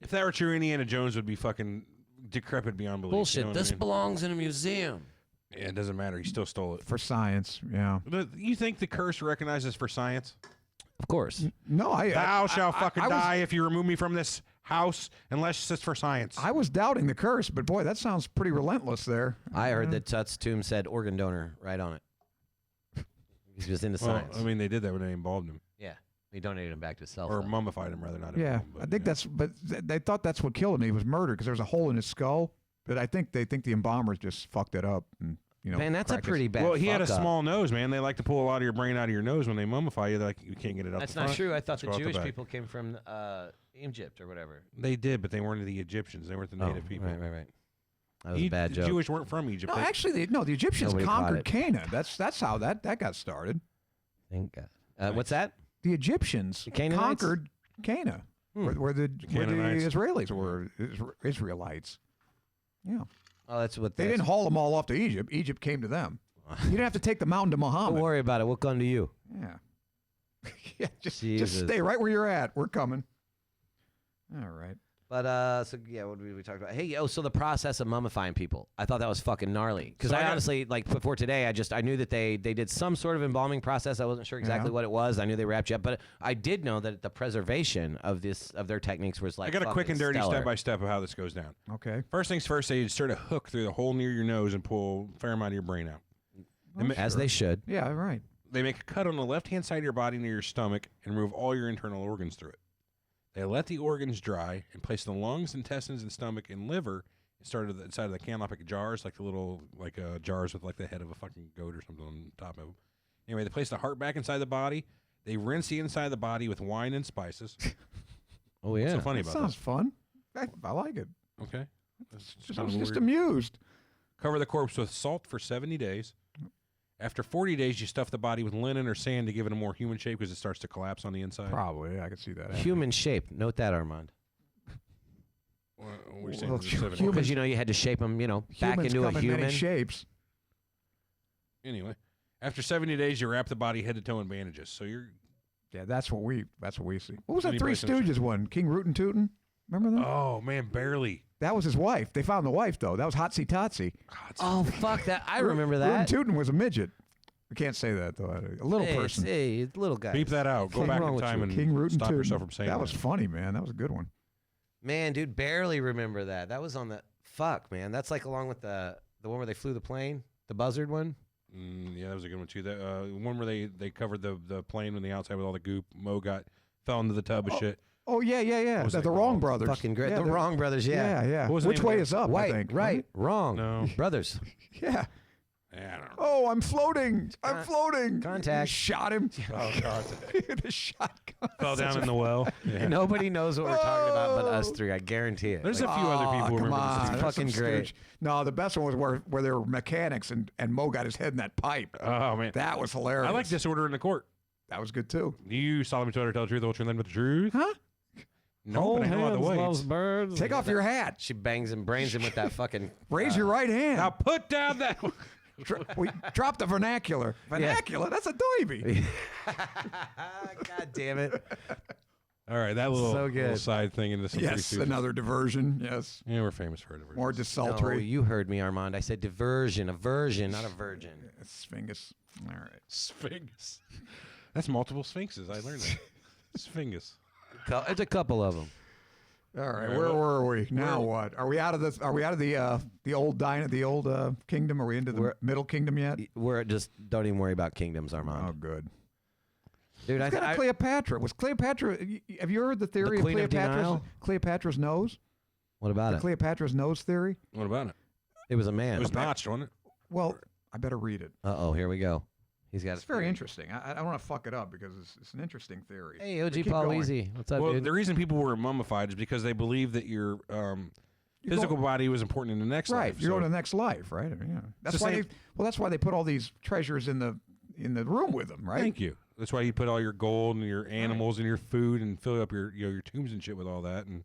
If that were true, Indiana Jones would be fucking decrepit beyond belief. bullshit. You know what This I mean? belongs in a museum. Yeah, it doesn't matter. He still stole it. For science, yeah. You think the curse recognizes for science? Of course. No, Thou shalt fucking I was- die if you remove me from this house, unless it's for science. I was doubting the curse, but boy, that sounds pretty relentless there. I heard that Tut's tomb said organ donor right on it. He's just into Well, science. I mean, they did that when they embalmed him. Yeah. He donated him back to himself. Or though. mummified him, rather, not Yeah, embalmed. I think that's. But they thought that's what killed him. He was murdered because there was a hole in his skull. But I think they think the embalmers just fucked it up. And, Man, that's a cracked his- pretty bad Well, he had a fuck up. small nose, man. They like to pull a lot of your brain out of your nose when they mummify you. They're like, you can't get it out That's the not front. true. I thought Let's the go out the Jewish back. people came from Egypt or whatever. They did, but they weren't the Egyptians. They weren't the native people. Right. That was a bad The joke. Jewish weren't from Egypt. No, They- actually, the Egyptians Nobody caught conquered it. Canaan. That's how that got started. Thank God. What's that? The Egyptians Canaanites? conquered Canaan, where the Canaanites. Israelis were Israelites. Yeah, Oh, that's what they didn't haul them all off to Egypt. Egypt came to them. You didn't have to take the mountain to Don't Muhammad. worry about it. We'll come to you. Yeah, yeah. Just Jesus. stay right where you're at. We're coming. All right. But so yeah, what did we talk about? Hey, so the process of mummifying people, I thought that was fucking gnarly. Because So I I got- honestly, like before today, I knew that they did some sort of embalming process. I wasn't sure exactly Yeah. what it was. I knew they wrapped you up, but I did know that the preservation of their techniques was like. I got a quick fucking and dirty stellar. step-by-step of how this goes down. Okay. First things first, they insert a hook through the hole near your nose and pull a fair amount of your brain out. As they should. Yeah. Right. They make a cut on the left-hand side of your body near your stomach and remove all your internal organs through it. They let the organs dry and place the lungs, intestines, and stomach and liver inside of the canopic jars, like the little jars with like the head of a fucking goat or something on top of them. Anyway, they place the heart back inside the body. They rinse the inside of the body with wine and spices. Oh yeah. What's so funny That about sounds fun. I like it. that? Okay. That's I kinda was just weird. amused. Cover the corpse with salt for 70 days. After 40 days, you stuff the body with linen or sand to give it a more human shape because it starts to collapse on the inside. Probably, I could see that. Human shape. Note that, Armand. What are you saying? Well, Is it 70? Because you had to shape them, back Humans into a come in human. many shapes. Anyway, after 70 days, you wrap the body head to toe in bandages. So you're. Yeah, that's what we see. What was Any that Three place else? Stooges one? King Rootin' Tootin'? Remember that? Oh man, barely. That was his wife. They found the wife though. That was Hotsy Totsy. Oh, fuck that. I remember Rootin' that. Tootin' was a midget. We can't say that though. A little person. Hey, little guy. Beep that out. Go What's back wrong in with time you? and King Rootin' stop Tootin'. yourself from saying that. That was funny, man. That was a good one. Man, dude, barely remember that. That was on the fuck, man. That's like along with the one where they flew the plane, the buzzard one. Yeah, that was a good one too. The one where they covered the plane on the outside with all the goop. Mo fell into the tub of shit. Oh yeah. What was The that Wrong called? Brothers. Fucking great. Yeah, the they're- Wrong Brothers, yeah. Yeah. What was the Which name of way that? is up? Right, I think. right, wrong. No. Brothers. Yeah. Yeah, I don't know. Oh, I'm floating. I'm floating. Contact. Shot him. Oh God, The shotgun. fell down in the well. Yeah. Nobody knows what we're talking about but us three. I guarantee it. There's Like, a few other people who come remember on. this. It's That's fucking some great. stooge. No, the best one was where there were mechanics and Mo got his head in that pipe. Oh man, That was hilarious. I like Disorder in the Court. That was good too. You solemnly swear to tell the truth, the whole truth, and nothing but the truth. Huh? No, but I know the way. birds. Take off your hat. She bangs and brains him with that fucking. Raise your right hand. Now put down that. Drop the vernacular. Vernacular? That's a doiby. God damn it. All right, that little, So good. little side thing into some Three Yes, Stooges. another diversion. Yes. Yeah, we're famous for a diversion. More No, desultory. you heard me, Armand. I said diversion, aversion, not a virgin. Sphinx. All right. Sphinx. That's multiple sphinxes. I learned that. Sphinx. It's a couple of them. All right. right, Where what- were we? Now what? Are we out of the? Are we out of the old kingdom? Are we into the We're- middle kingdom yet? We're just don't even worry about kingdoms, Armand. Oh, good. Dude, What kind of Cleopatra? Was Cleopatra? Have you heard the theory of Queen of Denial? Cleopatra's nose? What about The it? Cleopatra's nose theory? What about it? It was a man. It was notched, wasn't it? Well, I better read it. Uh-oh, here we go. He's got. It's very interesting. I don't want to fuck it up because it's an interesting theory. Hey, But OG keep Paul going. Easy. What's up, Well, dude? the reason people were mummified is because they believe that your physical body was important in the next Right, life. you're so- going to the next life, right? Yeah. That's the why. same- That's why they put all these treasures in the room with them, right? Thank you. That's why you put all your gold and your animals and your food and fill up your your tombs and shit with all that, and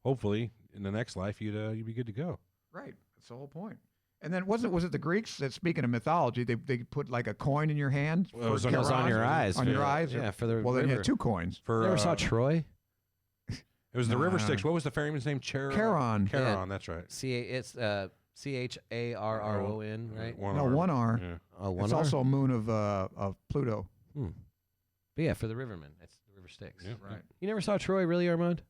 hopefully in the next life you'd be good to go. Right. That's the whole point. And then was it the Greeks that, speaking of mythology, they put like a coin in your hand? Well, it was for on- It was on your eyes. On your for- eyes? Yeah, for the Well, then you river. had two coins. For You ever saw Troy? it was the No, river I don't Styx. What was the ferryman's name? Charon. Charon. Yeah. That's right. It's CHARRON, right? One No, R. one R. Yeah. Oh, one It's R? also a moon of Pluto. But yeah, for the Rivermen. That's the River Styx. Yeah. Right. You never saw Troy, really, Armand?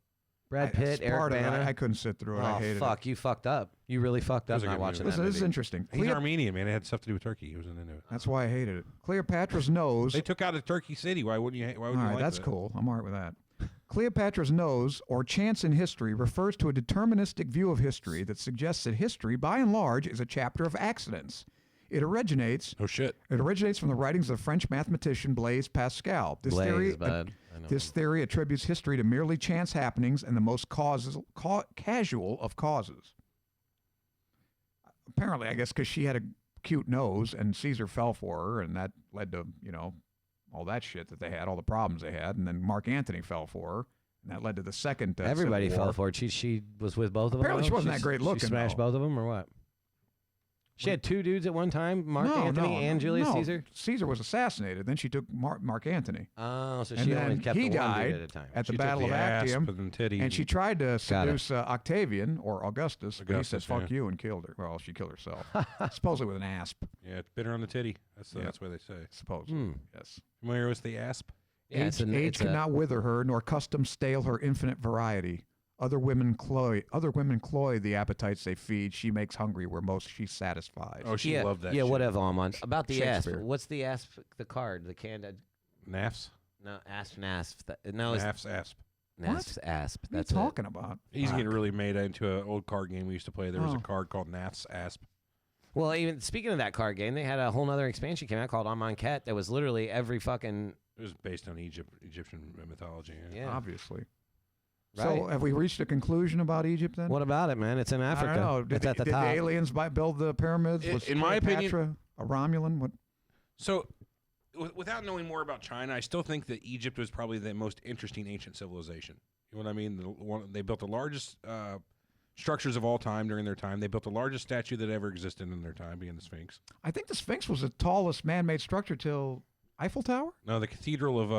Brad Pitt, Eric Bana. I couldn't sit through it. I Oh, hated fuck. You fucked up. You really fucked That up was a not good watching it. that Listen, this is movie. interesting. He's Armenian, man. It had stuff to do with Turkey. He wasn't into it. That's why I hated it. Cleopatra's nose. They took out a Turkey city. Why wouldn't you? Why would All you right, like that's that? cool. I'm all right with that. Cleopatra's nose, or chance in history, refers to a deterministic view of history that suggests that history, by and large, is a chapter of accidents. It originates Oh shit. from the writings of the French mathematician Blaise Pascal. This Blaze, bud. I know. This theory attributes history to merely chance happenings and the most casual of causes. Apparently, I guess because she had a cute nose and Caesar fell for her, and that led to, all that shit that they had, all the problems they had, and then Mark Antony fell for her, and that led to the second Everybody Civil fell War. for it. She was with both of them. Apparently she though? wasn't that great looking, She smashed though. both of them, or what? She had two dudes at one time, Mark No, Antony and Julius no. Caesar? Caesar was assassinated. Then she took Mark Antony. Oh, so And she then only kept he the one died dude at a time. at the She took Battle of the asp Actium. and titty. And she tried to Got it. seduce Octavian or Augustus, but he said, Augustus, fuck yeah. you, and killed her. Well, she killed herself. Supposedly with an asp, Yeah, it's bitter on the titty. Yeah. That's what they say. supposedly. Hmm. Yes. Familiar with the asp? Yeah, Age could not wither her, nor custom stale her infinite variety. Other women cloy the appetites they feed. She makes hungry where most she satisfies. Oh, she yeah, loved that. Yeah, shit. whatever, Armand. About the asp. Shakespeare. What's the asp? The card, the candid. Nafs. No, nasp. No, it's Nafs asp. nasp. Asp. What are you That's it. talking about? He's Fuck. getting really made into an old card game we used to play. There was Oh. a card called Nafs asp. Well, even speaking of that card game, they had a whole other expansion came out called Amon Ket that was literally every fucking It was based on Egyptian mythology. yeah. Obviously. Right. So have we reached a conclusion about Egypt then? What about it, man? It's in Africa. I don't know. It's at the did top. the aliens build the pyramids? Was In my opinion- Cleopatra a Romulan? What? So, without knowing more about China, I still think that Egypt was probably the most interesting ancient civilization. You know what I mean? They built the largest structures of all time during their time. They built the largest statue that ever existed in their time, being the Sphinx. I think the Sphinx was the tallest man-made structure till Eiffel Tower? No, the Cathedral of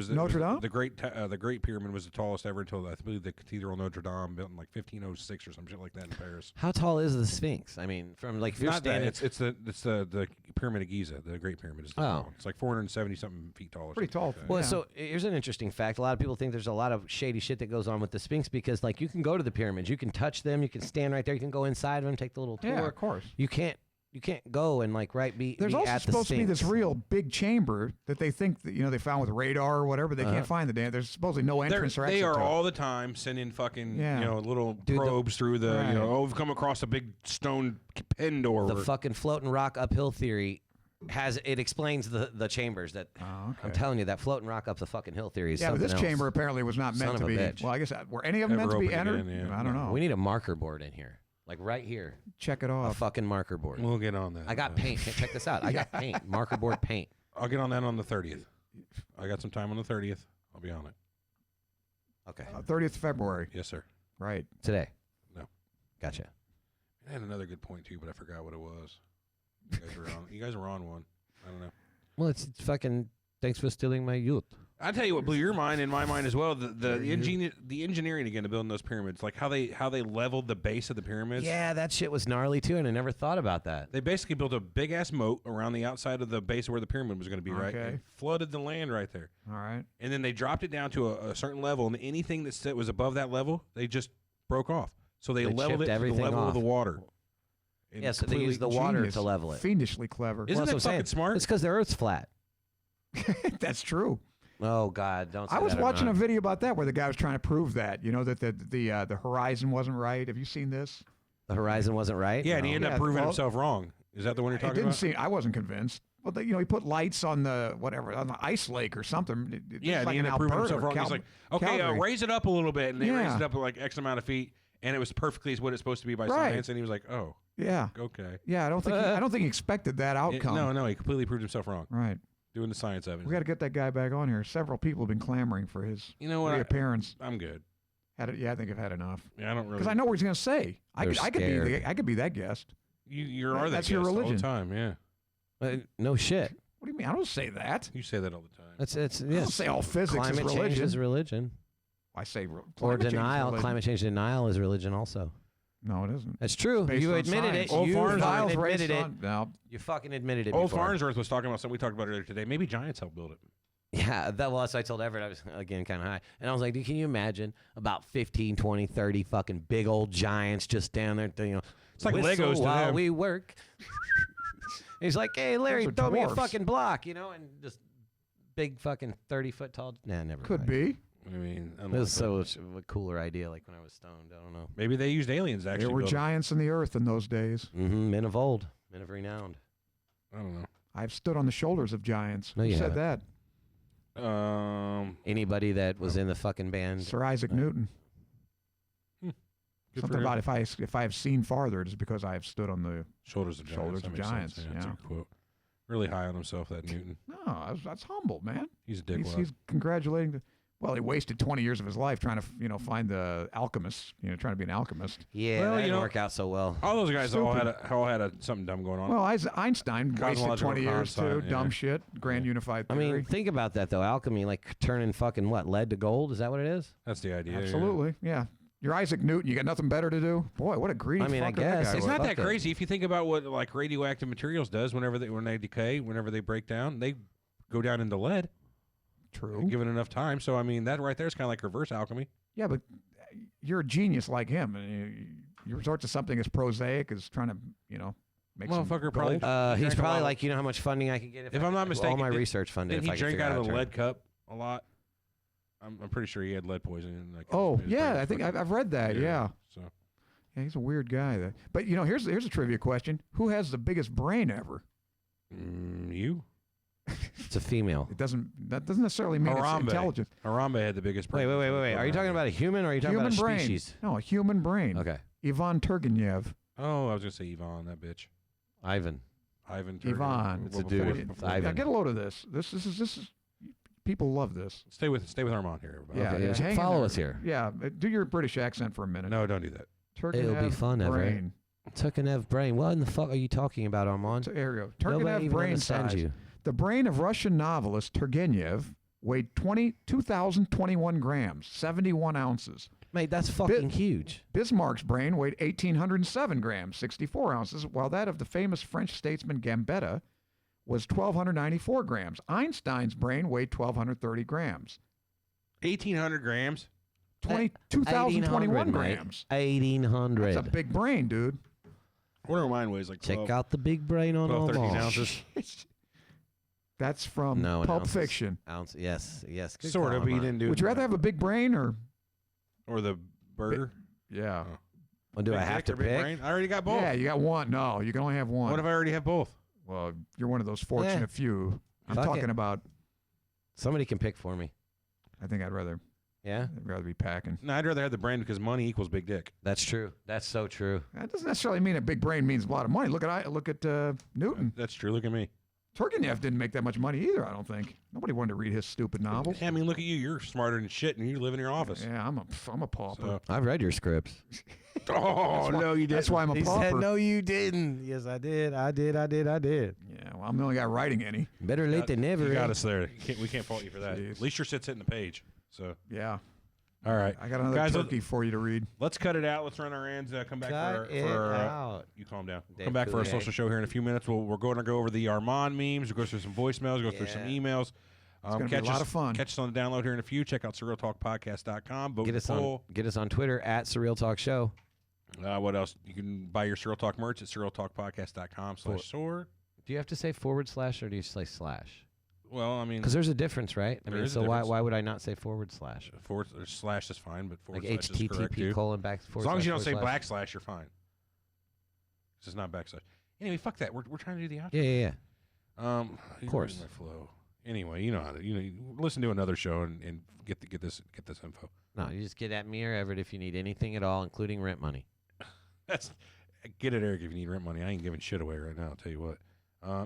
Notre Dame? The Great Pyramid was the tallest ever until I believe the Cathedral of Notre Dame built in like 1506 or some shit like that in Paris. How tall is the Sphinx? I mean, from like if you're Not that. standing. It's the Pyramid of Giza. The Great Pyramid is the tall one. It's like 470 something feet tall. Or Pretty something tall. like Well, Yeah. so here's an interesting fact. A lot of people think there's a lot of shady shit that goes on with the Sphinx because, like, you can go to the pyramids, you can touch them, you can stand right there, you can go inside of them, take the little tour. Yeah, of course. You can't go and like There's be also at the supposed to be Sphinx. this real big chamber that they think that, they found with radar or whatever. They can't find the damn. There's supposedly no entrance or exit. They are to it. all the time sending fucking Yeah. little Dude, probes through the Right. we've come across a big stone pen door. The fucking floating rock uphill theory explains the chambers that Oh, okay. I'm telling you that floating rock up the fucking hill theory is Yeah, but something this else. chamber apparently was not Son meant to of a be. bitch. Well, I guess were any of them meant to Ever be open entered? again, yeah. I don't know. We need a marker board in here, like right here, Check it a off. fucking marker board. We'll get on that. I got paint. Check this out. I got paint, marker board paint. I'll get on that on the 30th. I got some time on the 30th. I'll be on it. Okay, 30th February. Yes, sir. Right. today. No. Gotcha. I had another good point too, but I forgot what it was. You guys were on one. I don't know. Well, it's fucking. Thanks for stealing my youth. I'll tell you what blew your mind and my mind as well. The engineering again to building those pyramids, like how they leveled the base of the pyramids. Yeah, that shit was gnarly too, and I never thought about that. They basically built a big ass moat around the outside of the base where the pyramid was going to be, right? Okay. And flooded the land right there. All right. And then they dropped it down to a certain level, and anything that was above that level, they just broke off. So they leveled chipped it to the everything level of off. the water. And Yeah, so they completely- use the water Genius. to level it. Fiendishly clever. Isn't Well, that that's what I'm fucking saying. smart? It's because the Earth's flat. That's true. Oh God, don't. Say I was that or watching a not. video about that where the guy was trying to prove that, that the horizon wasn't right. Have you seen this? The horizon wasn't right. Yeah, and he ended Yeah, up proving well- himself wrong. Is that the one you're It talking didn't about? seem. I wasn't convinced. Well, he put lights on the on the ice lake or something. It Yeah, was and like he in ended up proving Alberta himself or wrong. He's like, okay, Calgary. raise it up a little bit, and they raised Yeah. it up like X amount of feet, and it was perfectly what it's supposed to be by Right. science. And he was like, oh, Yeah, okay. yeah. I don't think he expected that outcome. No, he completely proved himself wrong. Right. Doing the science of it. We got to get that guy back on here. Several people have been clamoring for his You know what? reappearance. I'm good. I think I've had enough. Yeah, I don't really. Because I know what he's going to say. I They're could scared. I could be that guest. You are that That's your guest all religion. the time. Yeah, No shit. What do you mean? I don't say that. you say that all the time. It's I don't yes. say all physics Climate is change religion. is religion. I say Or climate change is denial. religion. Climate change denial is religion also. No, it isn't. That's true. Based You on admitted it. science. Old You Farnsworth fucking Files raised admitted it. on- No, You fucking admitted it Old before. Farnsworth was talking about something we talked about earlier today. Maybe giants helped build it. Yeah, so I told Everett I was, again, kind of high. And I was like, dude, can you imagine about 15, 20, 30 fucking big old giants just down there, It's like whistle Legos to while them. we work. He's like, hey, Larry, Those are throw me a dwarfs. fucking block, and just big fucking 30-foot tall. Nah, never could mind. be. I mean, It was so much of a cooler idea, like when I was stoned. I don't know. maybe they used aliens to actually. There were build giants in the earth in those days. Mm-hmm. Men of old, men of renowned. it. I don't know. I've stood on the shoulders of giants. No, Who you said haven't. that? Anybody that was in the fucking band. Sir Isaac Newton. Good Something for him. about if I have seen farther, it is because I have stood on the. Shoulders of giants. Shoulders That of makes giants, sense. That's a yeah. good quote. Really high on himself, that Newton. No, that's humble, man. He's a dickwad. He's congratulating the. Well, he wasted 20 years of his life trying to, find the alchemist. Trying to be an alchemist. Yeah, Well, that you didn't know- work out so well. All those guys all Stupid. had something dumb going on. Well, Einstein wasted Cosmological 20 years too. constant, yeah. Dumb shit. Grand unified I theory. mean, think about that, though. Alchemy, like turning fucking what? Lead to gold? Is that what it is? That's the idea. yeah. Absolutely, yeah. You're Isaac Newton. You got nothing better to do. Boy, what a greedy. I mean, I fucker that guess. guy It's was. not Fuck that it. crazy if you think about what like radioactive materials does. When they decay, whenever they break down, they go down into lead. True. Given enough time. So I mean, that right there is kind of like reverse alchemy. Yeah, but you're a genius like him, and you resort to something as prosaic as trying to, make some Motherfucker gold. probably- He's drank a probably lot of- like, you know how much funding I could get If I'm not mistaken, all my did- research funded. Didn't if he I could drink figure out of how a to lead cup a lot? I'm pretty sure he had lead poisoning. Like Oh his yeah, brain I was think fucking- I've read that. Yeah. So Yeah, he's a weird guy. But here's a trivia question: who has the biggest brain ever? you, It's a female. That doesn't necessarily mean it's Harambe. intelligent. Harambe had the biggest Wait. brain. Are you talking about a human or are you talking Human about a brain. species? No, a human brain. Okay. Ivan Turgenev. Oh, I was gonna say Yvonne, that bitch. Ivan. Ivan Turgenev. Yvonne. It's a dude. Before- It's Ivan. Yeah, get a load of this. This is people love this. Stay with Armand here. Everybody. Yeah, Okay, yeah, so hang in follow there. us here. Yeah, do your British accent for a minute. No, don't do that. Turgenev It'll be fun, Everett. brain. Turgenev brain. What in the fuck are you talking about, Armand? There you go. Nobody Turgenev even brain understands size. you. The brain of Russian novelist Turgenev weighed 2,021 grams, 71 ounces. Mate, that's fucking huge. Bismarck's brain weighed 1,807 grams, 64 ounces, while that of the famous French statesman Gambetta was 1,294 grams. Einstein's brain weighed 1,230 grams. 1,800 grams. 2,021 mate. grams. 1,800. That's a big brain, dude. I wonder what mine weighs like 12, Check out the big brain on 12 13 Armand. ounces. That's from No, in Pulp ounces. Fiction. Ounce. Yes. Good Sort call, of, but you Armand. didn't do Would you rather have a big brain or? Or the burger? Yeah. Well, do Big I have dick to or big pick? brain? I already got both. Yeah, you got one. No, you can only have one. What if I already have both? Well, you're one of those fortunate few. I'm Fuck talking it. about. Somebody can pick for me. I think I'd rather Yeah, be packing. No, I'd rather have the brain because money equals big dick. that's true. That's so true. That doesn't necessarily mean a big brain means a lot of money. Look at Newton. That's true. Look at me. Turgenev didn't make that much money either. I don't think. Nobody wanted to read his stupid novels. Yeah, I mean, look at you. You're smarter than shit, and you live in your office. Yeah, I'm a pauper. So- I've read your scripts. Oh, no, you didn't. That's why I'm a pauper. "No, you didn't." Yes, I did. I did. Yeah, well, I'm the only guy writing any. Better late than never. You got eh? us there. We can't fault you for that. Jeez. At least your shit's hitting the page. So, Yeah, all right. I got another Guys, turkey for you to read. Let's cut it out. Let's run our hands. Come back Cut for it our out. you calm down. Dave Come back for our Coulier. social show here in a few minutes. We're going to go over the Armand memes. We'll go through some voicemails. Go through some Yeah. emails. It's gonna be a lot of fun. Catch us on the download here in a few. Check out surrealtalkpodcast.com. Vote Get the us poll. on Twitter at Surreal Talk Show. What else? You can buy your Surreal Talk merch at surrealtalkpodcast.com/store. Do you have to say / or do you say slash? Well, I mean, Because there's a difference, right? I There mean, is a so difference. why would I not say / forward or slash is fine, but forward like slash is correct HTTP too. colon back As long as you don't say backslash, you're fine. This is not backslash. Anyway, fuck that. We're trying to do the outro. Yeah. Of course. My flow. Anyway, you know how to you listen to another show and get this info. No, you just get at me or Everett if you need anything at all, including rent money. Get it, Eric, if you need rent money. I ain't giving shit away right now, I'll tell you what.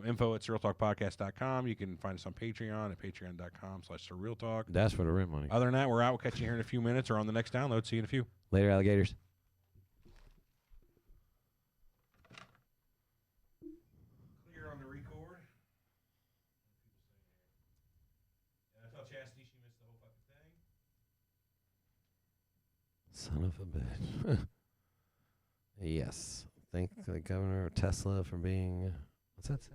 Info at surrealtalkpodcast.com. You can find us on Patreon at patreon.com/surrealtalk. That's for the rent money. Other than that, we're out. We'll catch you here in a few minutes or on the next download. See you in a few. Later, alligators. Clear on the record. I tell Chastity she missed the whole fucking thing. Son of a bitch. Yes. Thank the governor of Tesla for being. What's that say?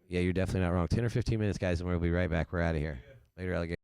Yeah, you're definitely not wrong. 10 or 15 minutes, guys, and we'll be right back. We're out of here. Later, alligators.